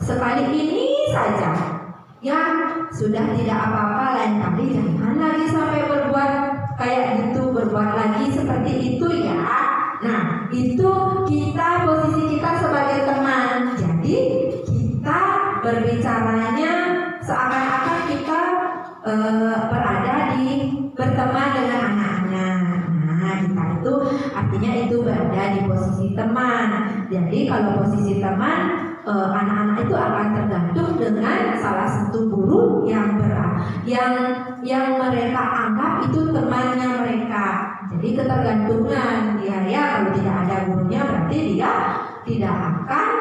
Sekali ini saja. Yang sudah tidak apa-apa, lain kali jangan lagi sampai berbuat kayak gitu, berbuat lagi seperti itu ya. Nah, itu posisi kita sebagai teman. Jadi kita berbicaranya seakan-akan kita berteman dengan anak-anak. Nah, kita itu artinya itu berada di posisi teman. Jadi kalau posisi teman, anak-anak itu akan tergantung dengan salah satu guru yang mereka anggap itu temannya mereka. Jadi ketergantungan dia ya, kalau tidak ada gurunya berarti dia tidak akan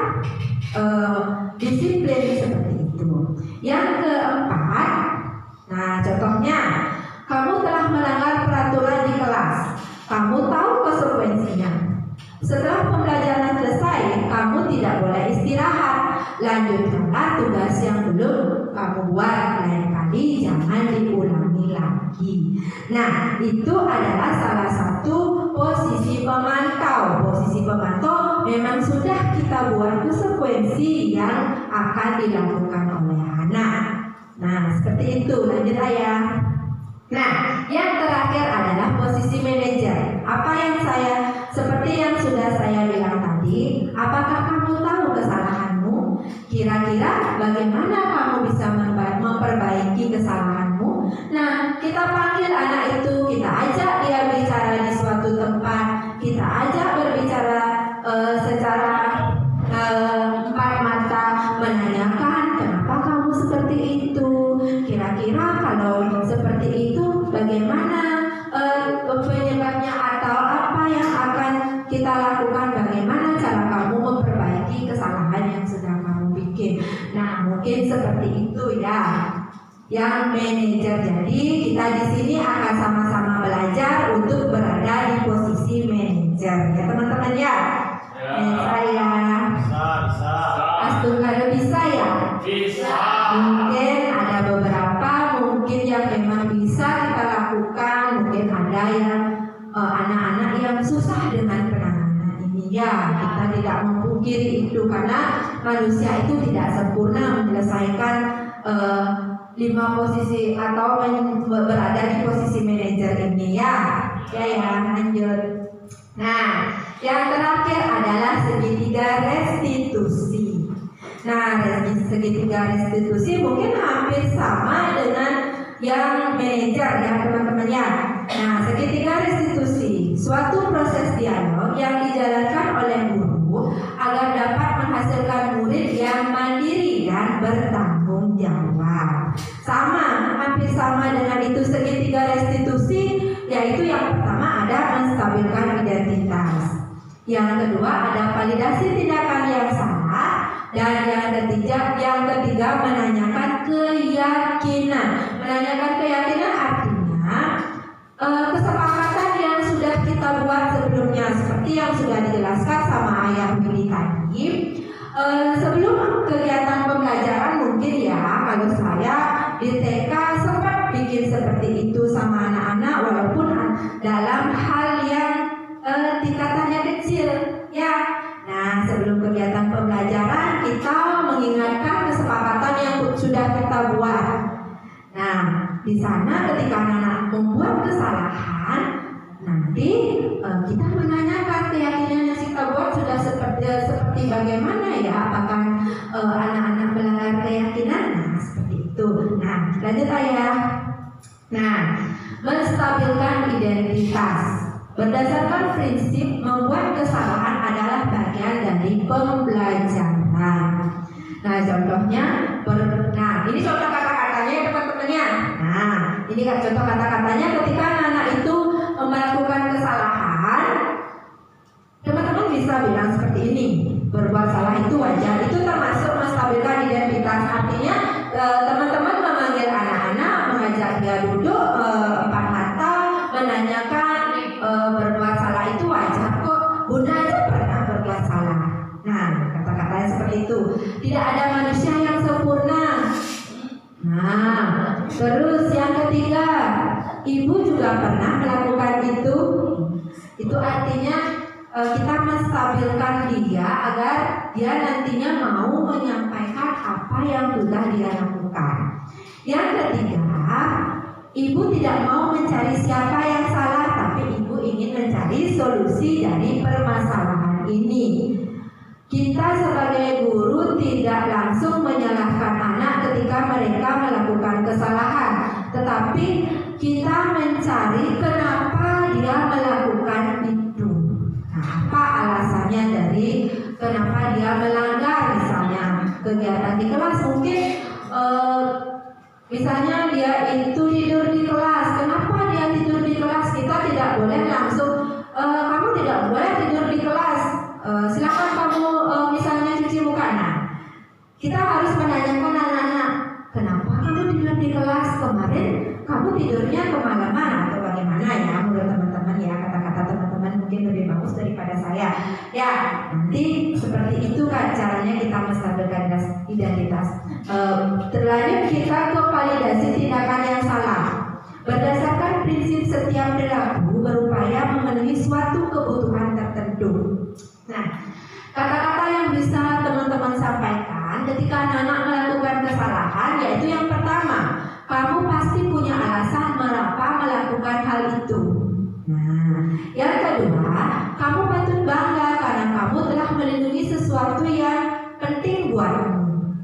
disiplin seperti itu. Yang keempat, Nah, contohnya, kamu telah melanggar peraturan di kelas. Kamu tahu konsekuensinya. Setelah pembelajaran selesai, kamu tidak boleh istirahat. Lanjutkanlah tugas yang belum kamu buat. Lain kali jangan diulangi lagi. Nah, itu adalah salah satu posisi pemantau. Posisi pemantau memang sudah kita buat konsekuensi yang akan dilakukan oleh anak. Nah, seperti itu. Lanjut ayah. Nah, yang terakhir adalah posisi manajer. Apa yang seperti yang sudah saya bilang tadi, apakah kamu tahu kesalahanmu? Kira-kira bagaimana kamu bisa memperbaiki kesalahanmu? Nah, kita panggil anak itu, kita ajak dia bicara di suatu tempat, kita ajak berbicara secara empat mata, menanyakan kenapa kamu seperti itu. Kira-kira kalau seperti itu bagaimana penyebabnya atau apa yang akan kita lakukan, bagaimana cara kamu memperbaiki kesalahan yang sudah kamu bikin. Nah, mungkin seperti itu ya yang manajer. Jadi kita di sini akan sama-sama belajar untuk berada di posisi manajer ya teman-teman ya. Saya
Bisa.
Astungkara bisa ya?
Bisa.
Mungkin ada beberapa mungkin yang memang bisa kita lakukan, mungkin ada yang anak-anak yang susah dengan penanganan ini ya. Kita tidak memungkiri itu karena manusia itu tidak sempurna menyelesaikan 5 posisi atau berada di posisi manajer ini ya. Ya, lanjut. Nah, yang terakhir adalah segitiga restitusi. Nah, segitiga restitusi mungkin hampir sama dengan yang manajer ya teman-teman ya. Nah, segitiga restitusi suatu proses dialog yang dijalankan oleh guru agar dapat menghasilkan murid yang mandiri dan bertanggung jawab. Sama, hampir sama dengan itu segitiga restitusi, yaitu yang pertama ada menstabilkan identitas. Yang kedua ada validasi tindakan yang salah, dan yang ketiga menanyakan keyakinan. Menanyakan keyakinan artinya kesepakatan yang sudah kita buat sebelumnya, seperti yang sudah dijelaskan sama ayah Willy tadi. Sebelum kegiatan pembelajaran mungkin ya, kalau saya di TK sempat bikin seperti itu sama anak-anak, walaupun dalam hal yang tingkatannya kecil ya. Nah, sebelum kegiatan pembelajaran kita mengingatkan kesepakatan yang sudah kita buat. Nah, di sana ketika anak-anak membuat kesalahan, nanti kita menanyakan keyakinan yang kita buat sudah seperti bagaimana ya, apakah anak-anak melanggar keyakinan. Nah, seperti itu. Nah, lanjut ayah. Nah, menstabilkan identitas. Berdasarkan prinsip membuat kesalahan adalah bagian dari pembelajaran. Nah, contohnya, ini contoh kata-katanya ya teman-temannya. Nah, ini kan contoh kata-katanya ketika anak-anak itu melakukan kesalahan, teman-teman bisa bilang seperti ini: berbuat salah itu wajar. Itu termasuk menstabilkan identitas. Artinya teman-teman memanggil anak-anak, mengajak dia duduk empat mata, menanyakan berbuat salah itu wajar kok. Bunda aja pernah berbuat salah. Nah, kata-katanya seperti itu. Tidak ada manusia yang sempurna. Nah, terus yang ketiga, ibu juga pernah melakukan itu. Itu artinya kita menstabilkan dia agar dia nantinya mau menyampaikan apa yang sudah dia lakukan. Yang ketiga, ibu tidak mau mencari siapa yang salah, tapi ibu ingin mencari solusi dari permasalahan ini. Kita sebagai guru tidak langsung menyalahkan anak ketika mereka melakukan kesalahan, tetapi kita mencari kenapa dia melakukan itu. Nah, apa alasannya dari kenapa dia melanggar, misalnya kegiatan di kelas mungkin misalnya dia itu tidur di kelas. Kenapa dia tidur di kelas? Kita tidak boleh langsung kamu tidak boleh tidur di kelas. Silakan kamu misalnya cuci muka. Nah, kita harus menanyakan anak-anak, kenapa kamu tidur di di kelas kemarin kamu tidurnya kemalaman atau bagaimana ya menurut teman-teman ya, kata-kata teman-teman mungkin lebih bagus daripada saya ya. Nanti seperti itu kan caranya kita menstabilkan identitas. Terlanjut kita ke validasi tindakan yang salah. Berdasarkan prinsip setiap perilaku berupaya memenuhi suatu kebutuhan tertentu. Nah, kata-kata yang bisa teman-teman sampaikan ketika anak-anak melakukan kesalahan yaitu yang pertama, kamu pasti punya alasan mengapa melakukan hal itu. Nah, yang kedua, kamu patut bangga karena kamu telah melindungi sesuatu yang penting buatmu.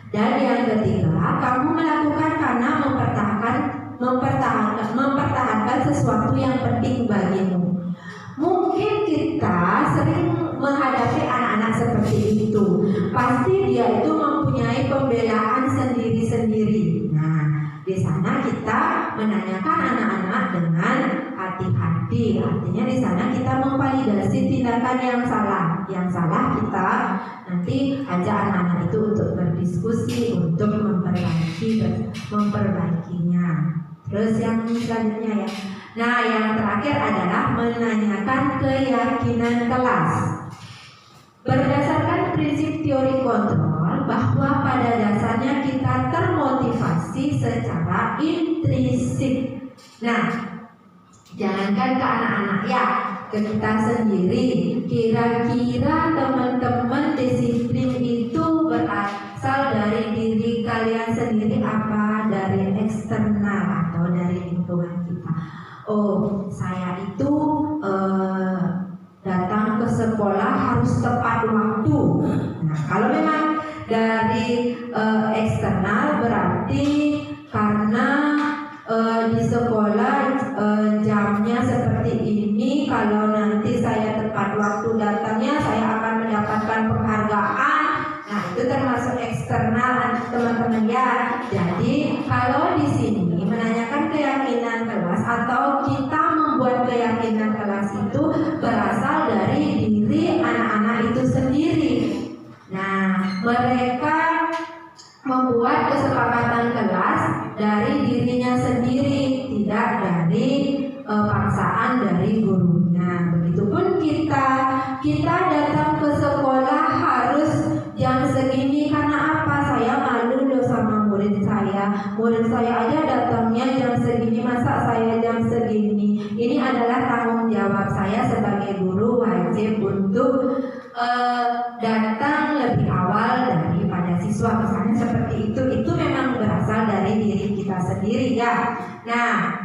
Dan yang ketiga, kamu melakukan karena mempertahankan sesuatu yang penting bagimu. Mungkin kita sering menghadapi anak-anak seperti itu. Pasti dia itu mempunyai pembelaan sendiri-sendiri. Nah, di sana kita menanyakan anak-anak dengan hati-hati. Artinya di sana kita memvalidasi tindakan yang salah. Yang salah kita nanti ajak anak-anak itu untuk berdiskusi untuk memperbaikinya. Terus yang selanjutnya ya. Nah, yang terakhir adalah menanyakan keyakinan kelas. Berdasarkan prinsip teori kontrol bahwa pada dasarnya kita termotivasi secara intrinsik. Nah, jangankan ke anak-anak ya, ke kita sendiri. Kira-kira teman-teman disiplin itu berasal dari diri kalian sendiri apa dari eksternal atau dari lingkungan kita? Oh, saya itu datang ke sekolah harus tepat waktu. Nah, kalau memang dari eksternal berarti karena di sekolah jamnya seperti ini, kalau nanti saya tepat waktu datangnya saya akan mendapatkan penghargaan. Nah, itu termasuk eksternal teman-teman ya. Jadi kalau di sini menanyakan keyakinan kelas atau kita membuat keyakinan kelas itu berasal dari diri anak-anak itu sendiri. Nah, mereka membuat kesepakatan kelas dari dirinya sendiri, tidak dari paksaan dari gurunya. Begitupun kita datang ke sekolah harus jam segini karena apa? Saya malu loh sama murid saya. Murid saya aja datangnya jam segini, masa saya jam segini? Ini adalah tanggung jawab saya sebagai guru, wajib untuk datang lebih awal daripada siswa. Misalnya seperti itu memang berasal dari diri kita sendiri ya. Nah,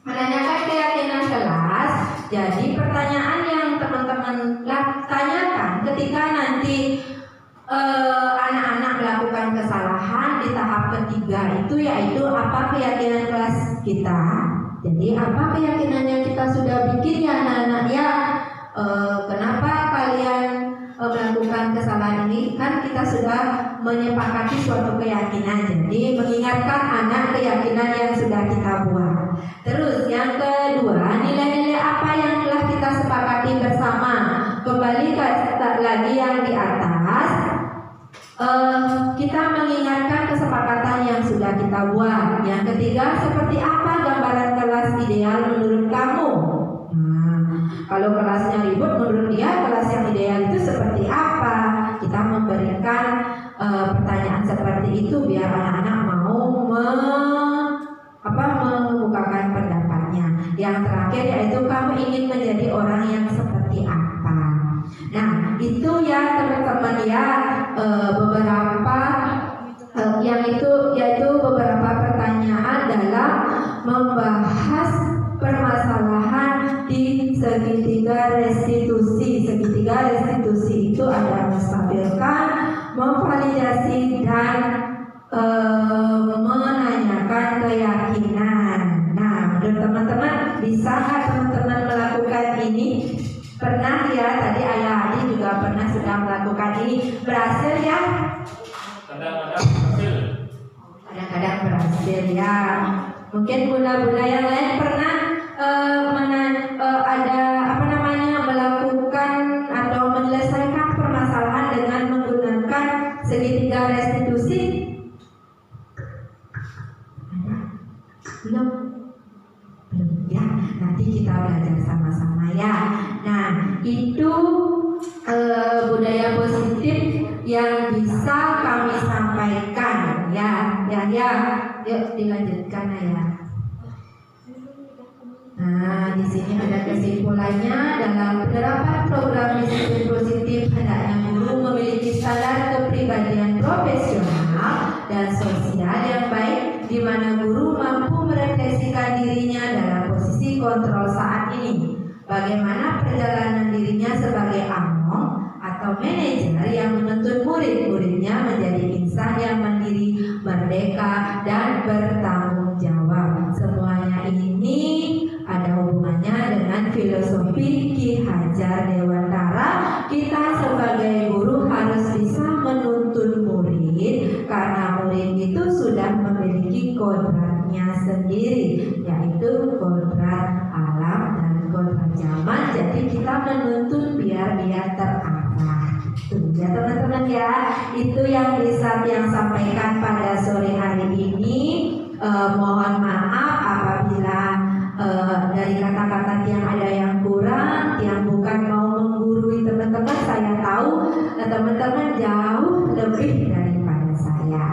menanyakan keyakinan kelas. Jadi pertanyaan yang teman-teman tanyakan ketika nanti anak-anak melakukan kesalahan di tahap ketiga itu yaitu apa keyakinan kelas kita. Jadi apa keyakinan yang kita sudah bikin ya anak-anak ya. Kenapa kalian melakukan kesalahan ini? Kan kita sudah menyepakati suatu keyakinan. Jadi mengingatkan anak keyakinan yang sudah kita buat. Terus yang kedua, nilai-nilai apa yang telah kita sepakati bersama. Kembali lagi yang di atas, kita mengingatkan kesepakatan yang sudah kita buat. Yang ketiga, seperti apa gambaran kelas ideal menurut kamu? Kalau kelasnya ribut, menurut dia kelas yang ideal itu seperti apa? Kita memberikan pertanyaan seperti itu biar anak-anak mau mengemukakan pendapatnya. Yang terakhir yaitu kamu ingin menjadi orang yang seperti apa? Nah, itu ya teman-teman ya beberapa yaitu beberapa pertanyaan dalam membahas permasalahan di segitiga restitusi. Segitiga restitusi itu ada menstabilkan, memvalidasi dan menanyakan keyakinan. Nah, menurut teman-teman bisa nggak teman-teman melakukan ini? Pernah ya, tadi Ayah Adi juga pernah sudah melakukan ini. Berhasil ya?
Kadang-kadang berhasil.
Kadang-kadang berhasil ya. Mungkin bunda-bunda yang lain pernah melakukan atau menyelesaikan permasalahan dengan menggunakan segitiga restitusi. itu budaya positif yang bisa kami sampaikan ya. Yuk dilanjutkan ya. Nah, di sini ada kesimpulannya. Dalam penerapan program disiplin positif, hendaknya guru memiliki standar kepribadian profesional dan sosial yang baik, di mana guru mampu merefleksikan dirinya dalam posisi kontrol saat ini. Bagaimana perjalanan dirinya sebagai among atau manajer yang menuntun murid-muridnya menjadi insan yang mandiri, merdeka, dan bertanggung jawab. Semuanya ini ada hubungannya dengan filosofi Ki Hajar Dewantara. Kita sebagai guru harus bisa menuntun murid, karena murid itu sudah memiliki kodratnya sendiri, yaitu kodrat alam dan kodrat zaman. Jadi kita menuntun biar dia terarah. Tuh ya teman-teman ya, itu yang bisa yang sampaikan pada sore hari ini. Mohon maaf apabila dari kata-kata yang ada yang kurang, yang bukan mau menggurui teman-teman. Saya tahu teman-teman jauh lebih daripada saya.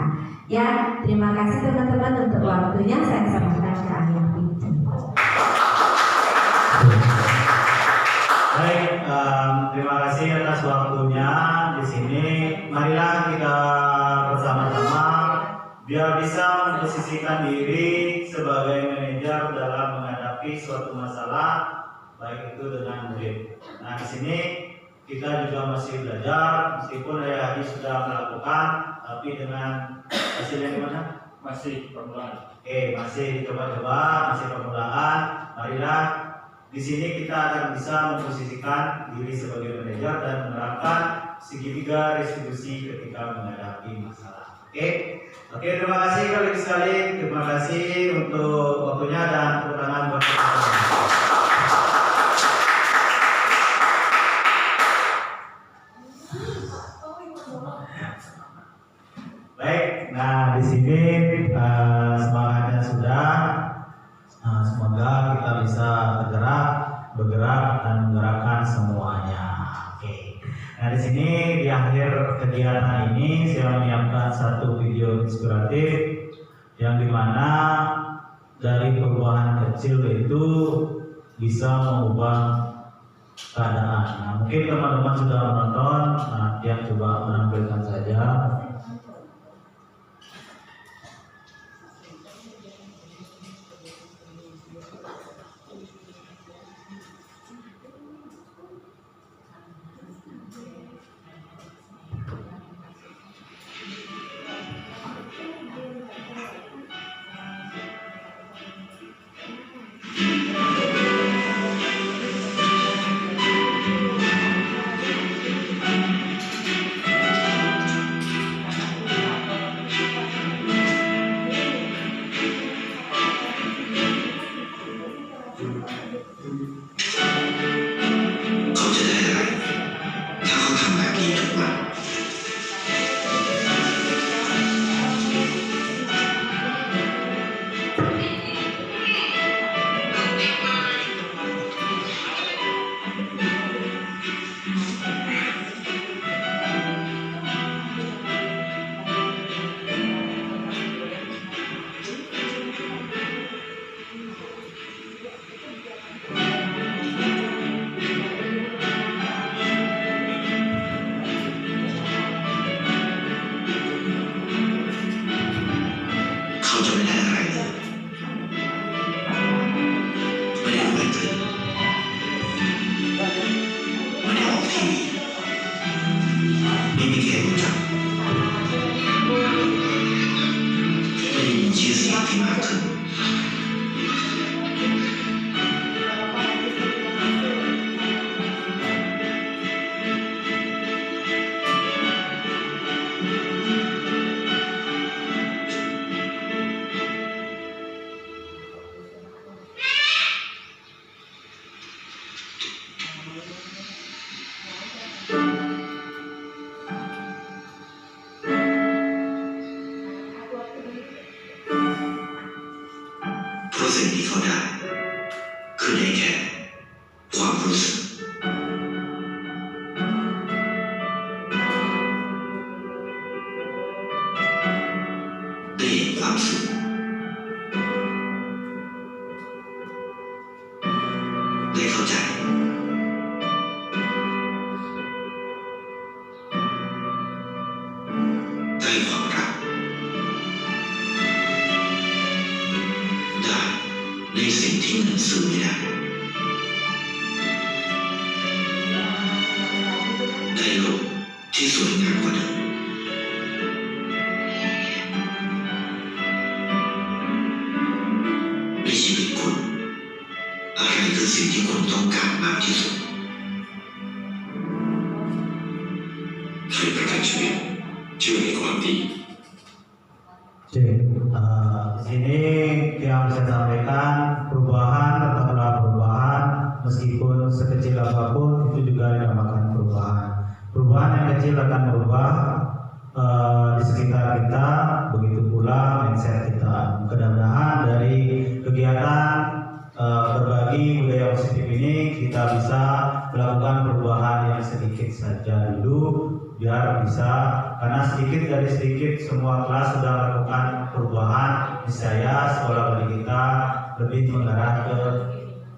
Ya, terima kasih teman-teman untuk waktunya. Saya serahkan ke Ayah Pintu.
Baik, terima kasih atas waktunya di sini. Marilah kita bersama-sama biar bisa memposisikan diri sebagai manajer dalam menghadapi suatu masalah, baik itu dengan murid. Nah, di sini kita juga masih belajar, meskipun Ayah Haji sudah melakukan, tapi dengan hasilnya gimana?
Masih permulaan.
Masih coba-coba, masih permulaan. Marilah di sini kita akan bisa memposisikan diri sebagai manajer dan menerapkan segitiga restitusi ketika menghadapi masalah. Oke, terima kasih kali sekali. Terima kasih untuk waktunya dan tepuk tangan buat kita. Baik, nah di sini semangatnya sudah. Semoga kita bisa bergerak dan menggerakkan semuanya. Oke. Nah di sini di akhir kegiatan ini saya menyiapkan satu video inspiratif yang dimana dari perubahan kecil itu bisa mengubah keadaan. Nah mungkin teman-teman sudah menonton, yang coba menampilkan saja.
式，ได้เข้าใจได้ความรักได้ในสิ่งที่เงินซื้อไม่ได้ได้โลกที่สวยงามกว่าเดิมในชีวิตคุณอะไรคือสิ่งที่คุณต้องการมากที่สุดใครประกันชีวิตเชื่อในความดี
Oke, di sini yang bisa sampaikan perubahan tetaplah perubahan meskipun sekecil apapun itu juga dinamakan perubahan. Perubahan yang kecil akan merubah di sekitar kita, begitu pula mindset kita. Mudah-mudahan dari kegiatan berbagi budaya positif ini kita bisa melakukan perubahan yang sedikit saja dulu biar bisa, karena sedikit dari sedikit semua kelas sudah melakukan perubahan, niscaya sekolah bagi kita lebih mengarah ke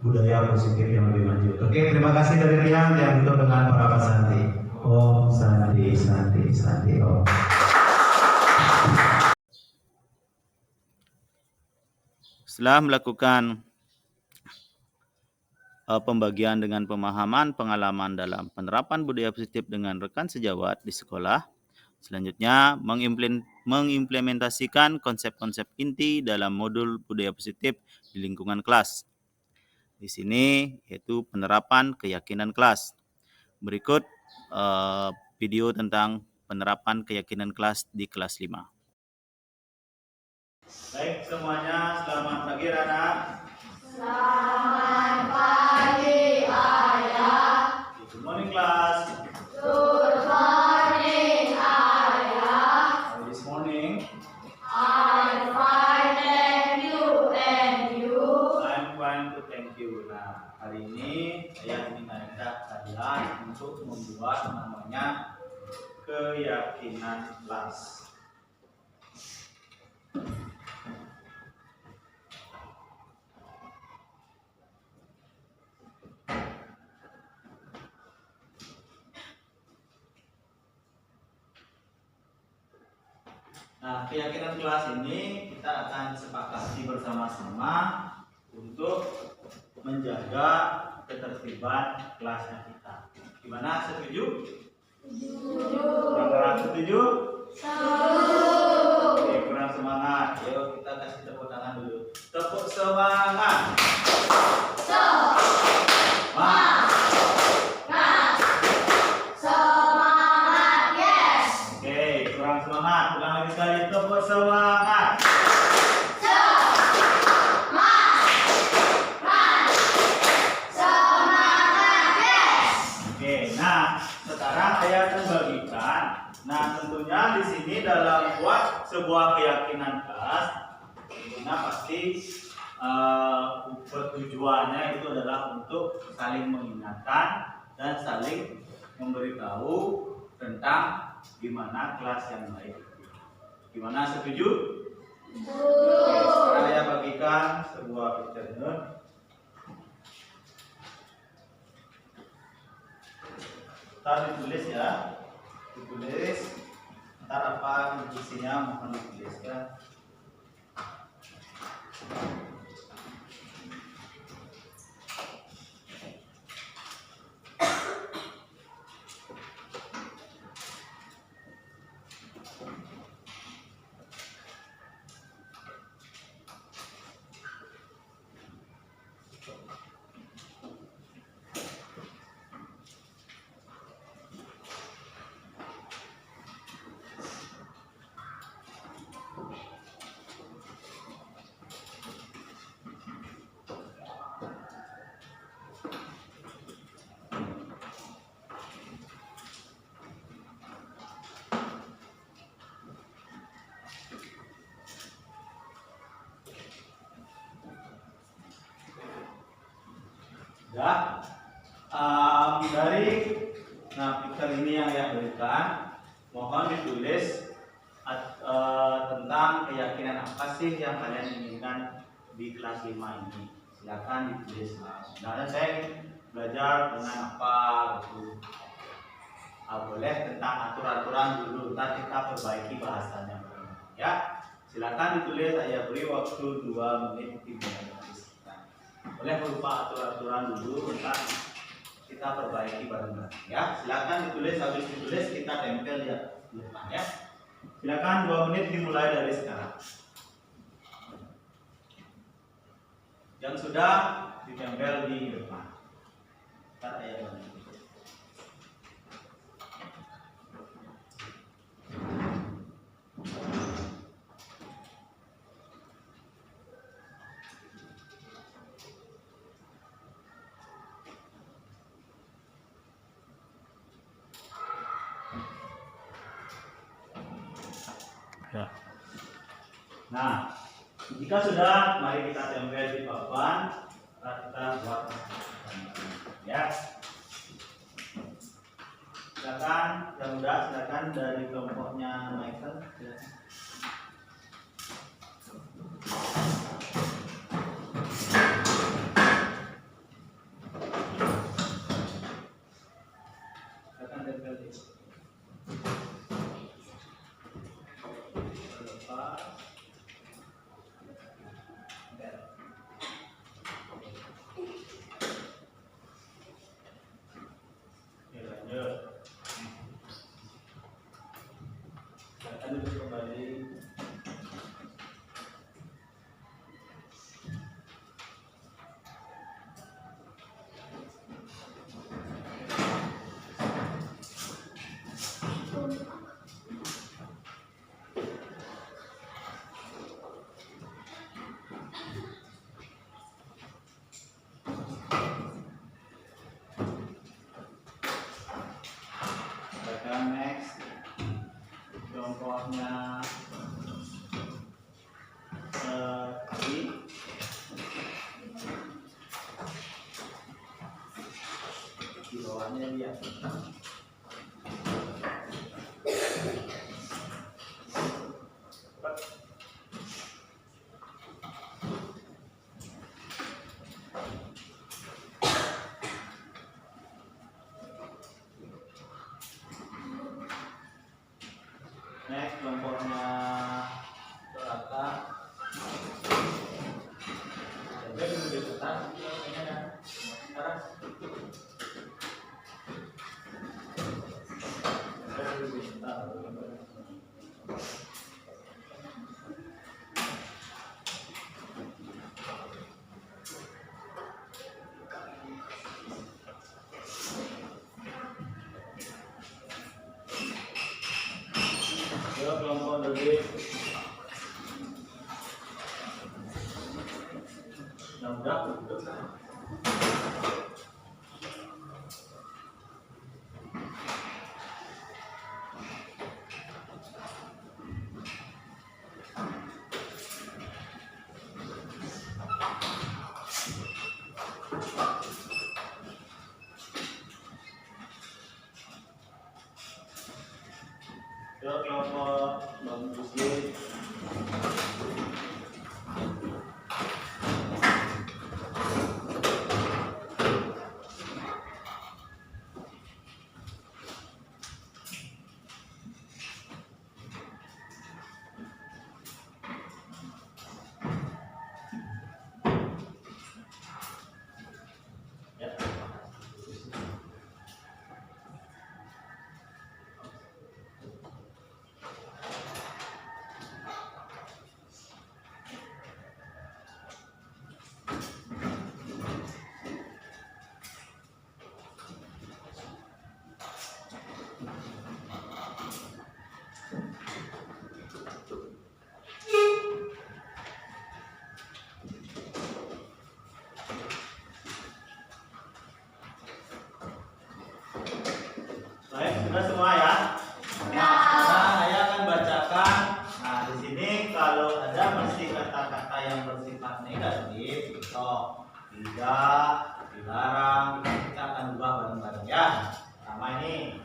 budaya positif yang lebih maju. Oke, terima kasih dari Rian yang ditutup dengan para Santi. Om Santi, Santi, Santi, Om.
Setelah melakukan pembagian dengan pemahaman pengalaman dalam penerapan budaya positif dengan rekan sejawat di sekolah, selanjutnya mengimplementasikan konsep-konsep inti dalam modul budaya positif di lingkungan kelas. Di sini yaitu penerapan keyakinan kelas. Berikut video tentang penerapan keyakinan kelas di kelas 5. Baik semuanya, selamat pagi anak.
Selamat pagi ayah.
Good morning class.
Good morning ayah.
How this morning?
I'm fine and you and you.
I'm fine to thank you. Nah, hari ini saya ingin mengajak kalian untuk membuat namanya keyakinan kelas. Nah, keyakinan kelas ini kita akan sepakati bersama-sama untuk menjaga ketertiban kelasnya kita. Gimana? Setuju? Setuju. Kurang setuju? Setuju. Oke, kurang semangat. Yuk kita kasih tepuk tangan dulu. Tepuk semangat. Semangat.
Semangat, yes.
Oke, kurang semangat. Ulang lagi sekali. Tepuk semangat.
Semangat, yes.
Oke, nah sekarang saya akan bagikan. Nah, tentunya di sini dalam buat sebuah keyakinan kelas, tentunya pasti tujuannya itu adalah untuk saling mengingatkan dan saling memberitahu tentang gimana kelas yang baik. Gimana, setuju? Oke, sekarang saya bagikan sebuah picture note. Ntar ditulis ya, ditulis. Ntar apa isinya mohon ditulis ya. Ya, dari picture ini yang saya berikan, mohon ditulis
tentang keyakinan apa sih yang kalian inginkan di kelas 5 ini. Silakan ditulis. Sebenarnya saya belajar dengan apa gitu. Boleh tentang aturan-aturan dulu, nanti kita perbaiki bahasanya. Ya, silakan ditulis. Saya beri waktu 2 menit dimulai dari sekarang. Boleh berupa aturan-aturan dulu, tentang kita perbaiki bareng-bareng. Ya, silakan ditulis. Habis ditulis kita tempel di depan ya. Silakan 2 menit dimulai dari sekarang. Yang sudah ditempel di depan. Ntar saya bantu.
Ya.
Nah, jika sudah, mari kita tempel di papan. Kita buat ya. Silakan, yang udah silakan dari kelompoknya Michael. Silakan. Silakan tempel di. Next, contohnya tadi di bawahnya dia. Next, kelompoknya Dorata. Jadi dulu di atas, ini kan sekarang. Kelompok lebih yang udah duduk. Kelompok bagus. Baik, sudah semua ya. Nah, saya akan bacakan. Nah, di sini kalau ada masih kata-kata yang bersifat negatif, contoh tidak, dilarang, kita akan ubah bareng-bareng ya. Pertama ini,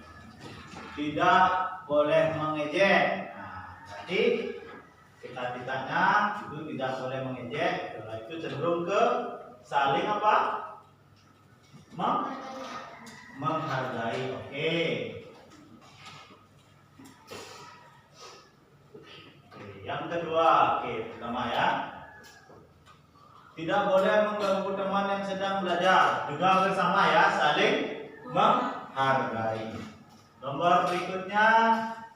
tidak boleh mengejek. Nah, Berarti cita-citanya itu tidak boleh mengejek, setelah itu cenderung ke saling apa? Menghargai. Oke. Yang kedua, pertama ya. Tidak boleh mengganggu teman yang sedang belajar. Juga bersama ya, saling menghargai. Nomor berikutnya,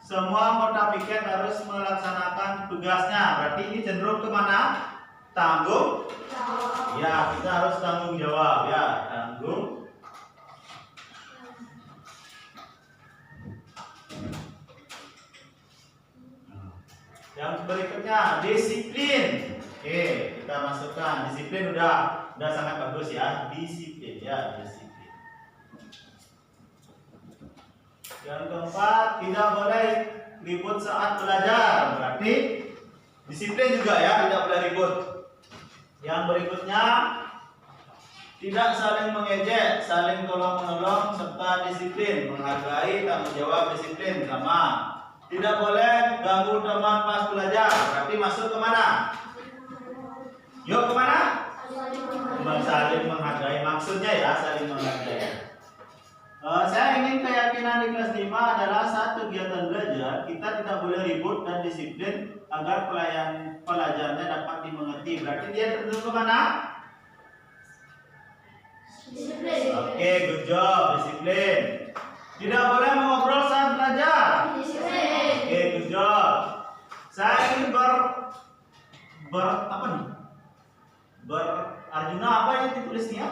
semua anggota piket harus melaksanakan tugasnya. Berarti ini cenderung kemana? Tanggung. Ya, kita harus tanggung jawab ya, tanggung. Yang berikutnya, disiplin. Oke, kita masukkan disiplin udah sangat bagus ya, disiplin ya, disiplin. Yang keempat, tidak boleh ribut saat belajar. Berarti disiplin juga ya, tidak boleh ribut. Yang berikutnya, tidak saling mengejek, saling tolong-menolong serta disiplin, menghargai, tanggung jawab, disiplin sama. Tidak boleh ganggu teman pas belajar. Berarti masuk kemana? Yuk kemana? Saling menghargai. Maksudnya ya saling menghargai. Saya ingin keyakinan di kelas 5 adalah saat kegiatan belajar kita tidak boleh ribut dan disiplin agar pelajarannya dapat dimengerti. Berarti dia cenderung kemana?
Disiplin.
Oke, good job, disiplin. Tidak boleh mengobrol saat belajar.
Disiplin.
Oke, good job. Saya ingin apa nih? Arjuna apa yang ditulisnya?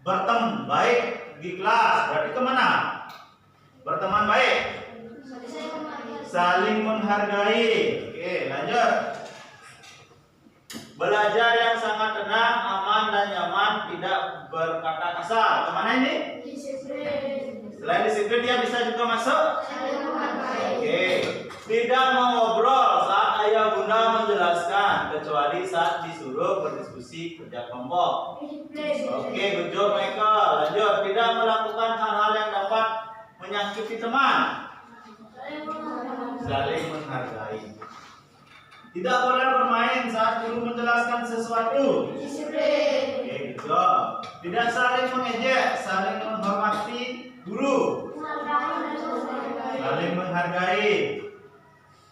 Berteman baik di kelas. Berarti kemana? Berteman baik. Saling menghargai. Oke, lanjut. Belajar yang sangat tenang, aman dan nyaman, tidak berkata kasar. Kemana ini?
Disiplin.
Selain disiplin dia bisa juga masuk.
Saling menghargai.
Oke. Tidak mengobrol saat ayah bunda menjelaskan, kecuali saat disuruh berdiskusi kerja kelompok.
Disiplin.
Oke, good job Michael. Lanjut. Tidak melakukan hal-hal yang dapat menyakiti teman. Saling menghargai. Tidak boleh bermain saat guru menjelaskan sesuatu.
Disiplin.
Oke, good job. Tidak saling mengejek, saling menghormati guru. Saling menghargai.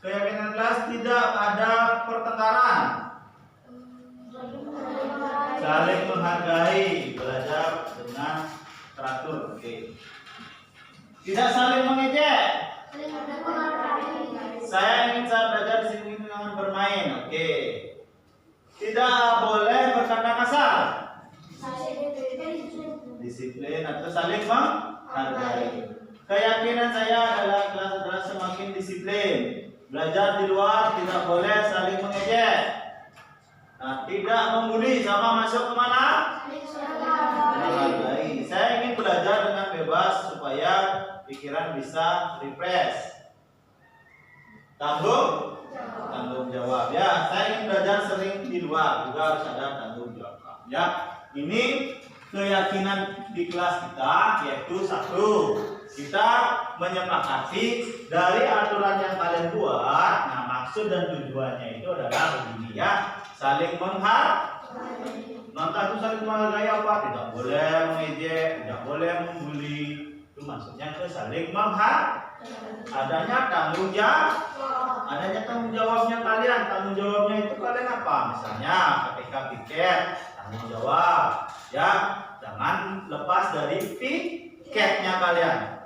Keyakinan kelas tidak ada pertengkaran. Saling menghargai, belajar dengan teratur. Oke. Tidak saling mengejek. Saya ingin saat belajar disiplin dengan bermain. Oke. Tidak boleh berkata kasar. Disiplin atau saling menghargai. Keyakinan saya adalah kelas adalah semakin disiplin. Belajar di luar tidak boleh saling mengejek. Nah, tidak membuli sama masuk kemana? Menghargai. Saya ingin belajar dengan bebas supaya pikiran bisa refresh. Tanggung jawab ya. Saya ingin belajar sering di luar, juga harus ada tanggung jawab ya. Ini keyakinan di kelas kita, yaitu satu, kita menyepakati dari aturan yang kalian buat. Nah, maksud dan tujuannya itu adalah begini ya, saling menghargai. Maka itu saling menghargai apa? Tidak boleh mengejek, tidak boleh membuli. Itu maksudnya ke saling menghargai. Adanya tanggung jawabnya kalian. Tanggung jawabnya itu kalian apa? Misalnya ketika piket, tanggung jawab ya, jangan lepas dari piketnya kalian.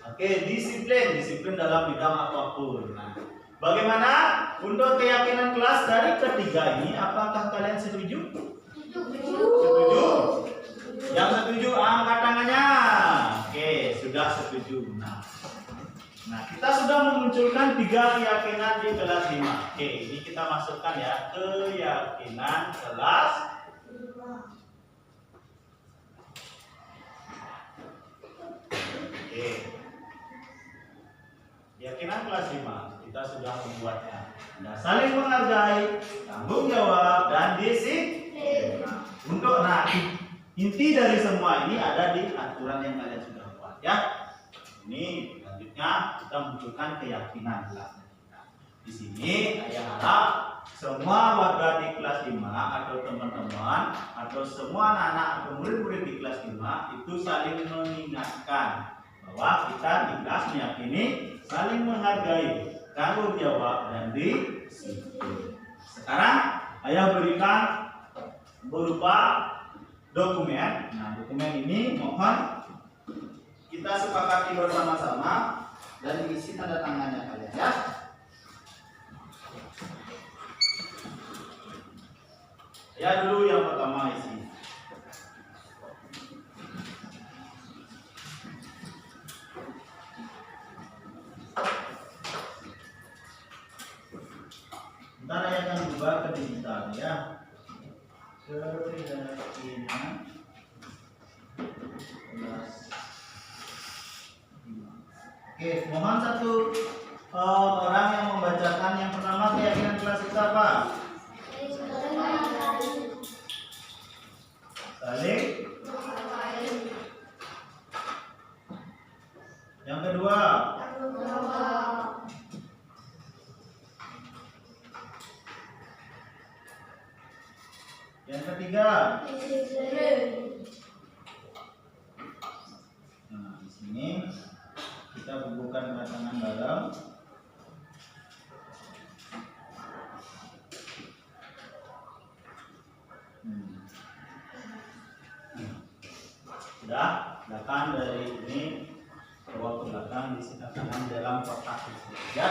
Oke, disiplin dalam bidang apapun. Nah, bagaimana untuk keyakinan kelas dari ketiga ini? Apakah kalian setuju? Setuju? Yang setuju angkat tangannya. Oke, sudah setuju. Nah, kita sudah memunculkan 3 keyakinan di kelas 5. Oke, ini kita masukkan ya, keyakinan kelas 5. Oke. Keyakinan kelas 5 kita sudah membuatnya. Nah, saling menghargai, tanggung jawab dan disiplin. Untuk inti dari semua ini ada di aturan yang kalian sudah buat ya. Ini selanjutnya kita munculkan keyakinan kelasnya kita. Di sini saya harap semua warga di kelas 5 atau teman-teman atau semua anak-anak atau murid-murid di kelas 5 itu saling mengingatkan bahwa kita di kelas meyakini saling menghargai, tanggung jawab dan disiplin. Sekarang saya berikan berupa dokumen. Nah, dokumen ini mohon kita sepakati bersama-sama dan diisi tanda tangannya kalian ya. Ya dulu yang pertama isi. Ntar saya akan ubah ke digital ya. Keyakinan kelas 5. Oke, mohon satu orang yang membacakan yang pertama keyakinan kelas kita apa? Saling. Yang kedua. Yang ketiga. Nah, di sini kita bubuhkan tangan bareng. Sudah, belakang dari ini bawa ke belakang disitakan dalam kotak ya.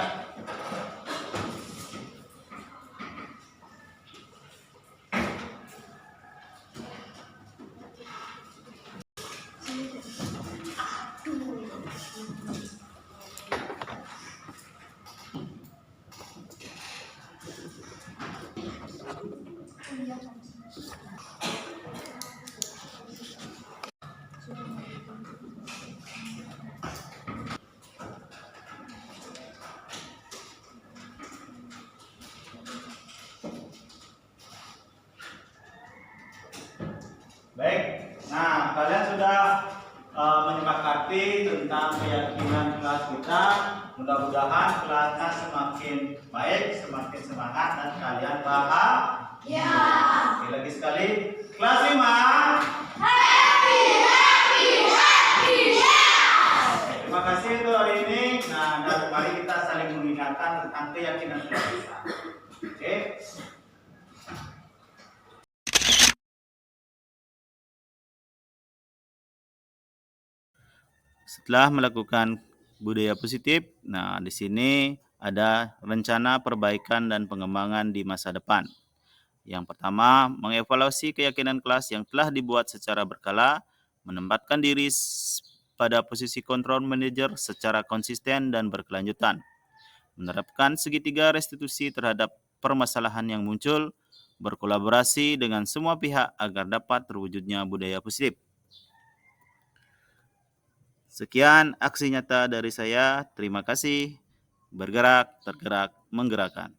Baik, nah kalian sudah menyepakati tentang keyakinan kelas kita. Mudah-mudahan kelasnya semakin baik, semakin semangat dan kalian bahagia. Oke, lagi sekali, kelas 5. Happy. Terima kasih untuk hari ini. Nah, dan mari kita saling mengingatkan tentang keyakinan kelas kita. Oke.
Setelah melakukan budaya positif, nah di sini ada rencana perbaikan dan pengembangan di masa depan. Yang pertama, mengevaluasi keyakinan kelas yang telah dibuat secara berkala, menempatkan diri pada posisi control manager secara konsisten dan berkelanjutan, menerapkan segitiga restitusi terhadap permasalahan yang muncul, berkolaborasi dengan semua pihak agar dapat terwujudnya budaya positif. Sekian aksi nyata dari saya. Terima kasih. Bergerak, tergerak, menggerakkan.